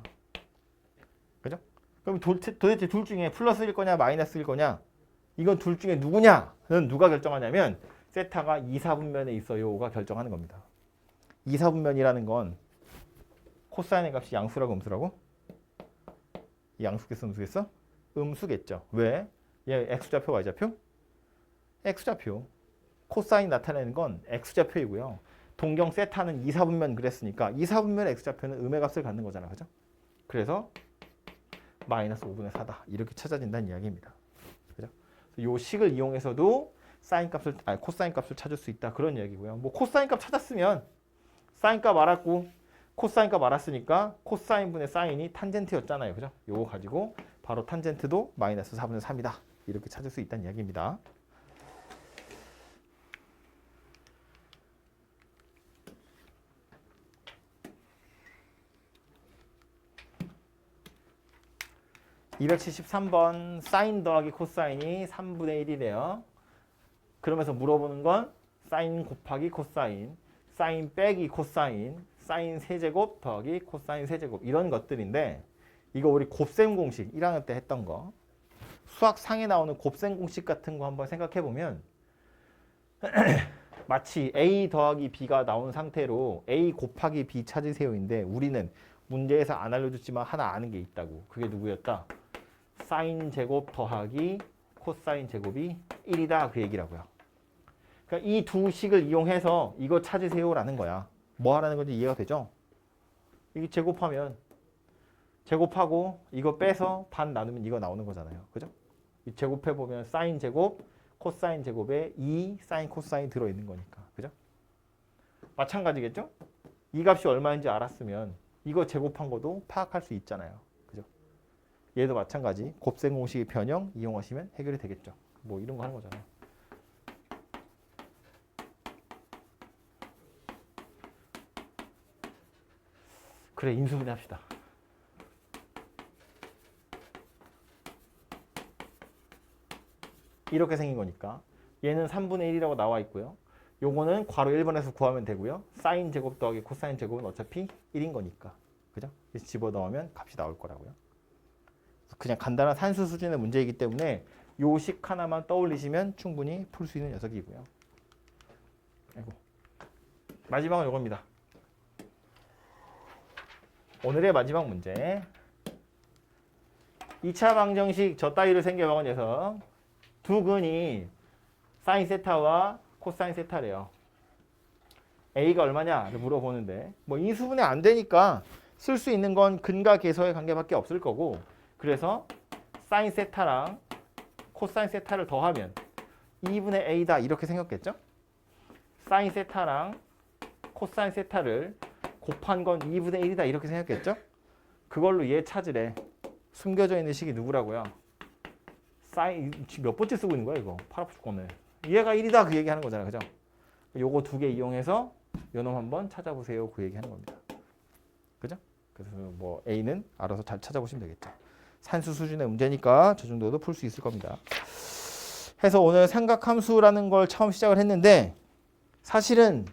그죠? 그럼 도대체 둘 중에 플러스일 거냐 마이너스일 거냐? 이건 둘 중에 누구냐는 누가 결정하냐면 세타가 2, 4분면에 있어요가 결정하는 겁니다. 2, 4분면이라는 건 코사인의 값이 양수라고 음수라고? 양수겠어 음수겠어? 음수겠죠. 왜? 얘 x좌표 y좌표? x좌표. 코사인 나타내는 건 x좌표이고요. 동경 세타는 2, 4분면 그랬으니까 2, 4분면 x좌표는 음의 값을 갖는 거잖아. 그죠? 그래서 마이너스 5분의 4다. 이렇게 찾아진다는 이야기입니다. 그죠? 요 식을 이용해서도 사인 값을 코사인 값을 찾을 수 있다. 그런 이야기고요. 뭐 코사인 값 찾았으면 사인 값 알았고 코사인 값 알았으니까 코사인 분의 사인이 탄젠트였잖아요. 그죠? 요거 가지고 바로 탄젠트도 마이너스 4분의 3이다. 이렇게 찾을 수 있다는 이야기입니다. (273번) 사인 더하기 코사인이 3분의 1이래요. 그러면서 물어보는 건 사인 곱하기 코사인, 사인 빼기 코사인, 사인 세제곱 더하기 코사인 세제곱 이런 것들인데 이거 우리 곱셈 공식 1학년 때 했던 거 수학 상에 나오는 곱셈 공식 같은 거 한번 생각해 보면 마치 A 더하기 B가 나온 상태로 A 곱하기 B 찾으세요인데 우리는 문제에서 안 알려줬지만 하나 아는 게 있다고. 그게 누구였다? 사인 제곱 더하기 코사인 제곱이 1이다 그 얘기라고요. 그러니까 이 두 식을 이용해서 이거 찾으세요라는 거야. 뭐 하라는 건지 이해가 되죠? 이게 제곱하면 제곱하고 이거 빼서 반 나누면 이거 나오는 거잖아요. 그죠? 이 제곱해 보면 사인 제곱, 코사인 제곱에 2 사인 코사인 들어있는 거니까. 그죠? 마찬가지겠죠? 이 값이 얼마인지 알았으면 이거 제곱한 것도 파악할 수 있잖아요. 그죠? 얘도 마찬가지. 곱셈 공식의 변형 이용하시면 해결이 되겠죠. 뭐 이런 거 하는 거잖아요. 그래, 인수분해 합시다. 이렇게 생긴 거니까 얘는 3분의 1이라고 나와 있고요. 요거는 괄호 1번에서 구하면 되고요. 사인 제곱 더하기 코사인 제곱은 어차피 1인 거니까. 그죠? 그래서 집어넣으면 값이 나올 거라고요. 그냥 간단한 산수 수준의 문제이기 때문에 요 식 하나만 떠올리시면 충분히 풀 수 있는 녀석이고요. 아이고. 마지막은 요겁니다. 오늘의 마지막 문제. 2차 방정식 저 따위로 생겨먹은 녀석. 두 근이 사인 세타와 코사인 세타래요. A가 얼마냐를 물어보는데 뭐 인수분해 안 되니까 쓸 수 있는 건 근과 계서의 관계밖에 없을 거고 그래서 사인 세타랑 코사인 세타를 더하면 2분의 A다 이렇게 생겼겠죠? 사인 세타랑 코사인 세타를 곱한 건 2분의 1이다 이렇게 생겼겠죠? 그걸로 얘 찾으래. 숨겨져 있는 식이 누구라고요? 사인 몇 번째 쓰고 있는 거야 이거? 팔 아파 죽겠네. 얘가 1이다 그 얘기하는 거잖아, 그죠? 요거 두 개 이용해서 요놈 한번 찾아보세요 그 얘기하는 겁니다. 그죠? 그래서 뭐 A는 알아서 잘 찾아보시면 되겠죠. 산수 수준의 문제니까 저 정도도 풀 수 있을 겁니다. 해서 오늘 삼각함수라는 걸 처음 시작을 했는데 사실은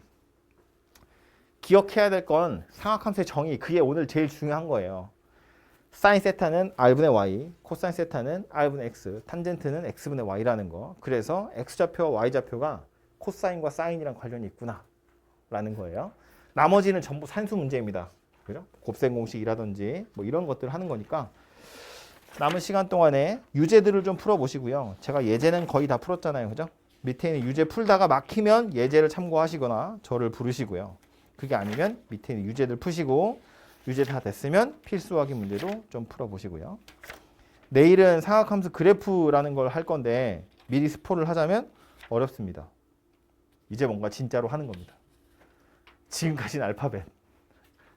기억해야 될 건 삼각함수의 정의 그게 오늘 제일 중요한 거예요. 사인 세타는 r분의 y, 코사인 세타는 r분의 x, 탄젠트는 x분의 y라는 거. 그래서 x좌표와 y좌표가 코사인과 사인이랑 관련이 있구나 라는 거예요. 나머지는 전부 산수 문제입니다. 그죠? 곱셈 공식이라든지 뭐 이런 것들을 하는 거니까 남은 시간 동안에 유제들을 좀 풀어보시고요. 제가 예제는 거의 다 풀었잖아요. 그죠? 밑에 있는 유제 풀다가 막히면 예제를 참고하시거나 저를 부르시고요. 그게 아니면 밑에 있는 유제들 푸시고 유제 다 됐으면 필수 확인 문제도 좀 풀어보시고요. 내일은 상학함수 그래프라는 걸 할 건데 미리 스포를 하자면 어렵습니다. 이제 뭔가 진짜로 하는 겁니다. 지금까지는 알파벳,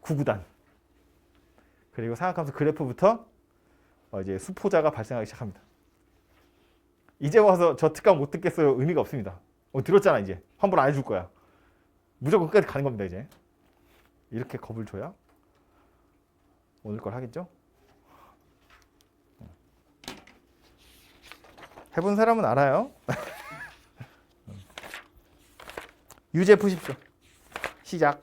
구구단. 그리고 상학함수 그래프부터 이제 수포자가 발생하기 시작합니다. 이제 와서 저 특강 못 듣겠어요. 의미가 없습니다. 들었잖아 이제. 환불 안 해줄 거야. 무조건 끝까지 가는 겁니다 이제. 이렇게 겁을 줘야 오늘 걸 하겠죠? 해본 사람은 알아요. 유제 푸십시오. 시작.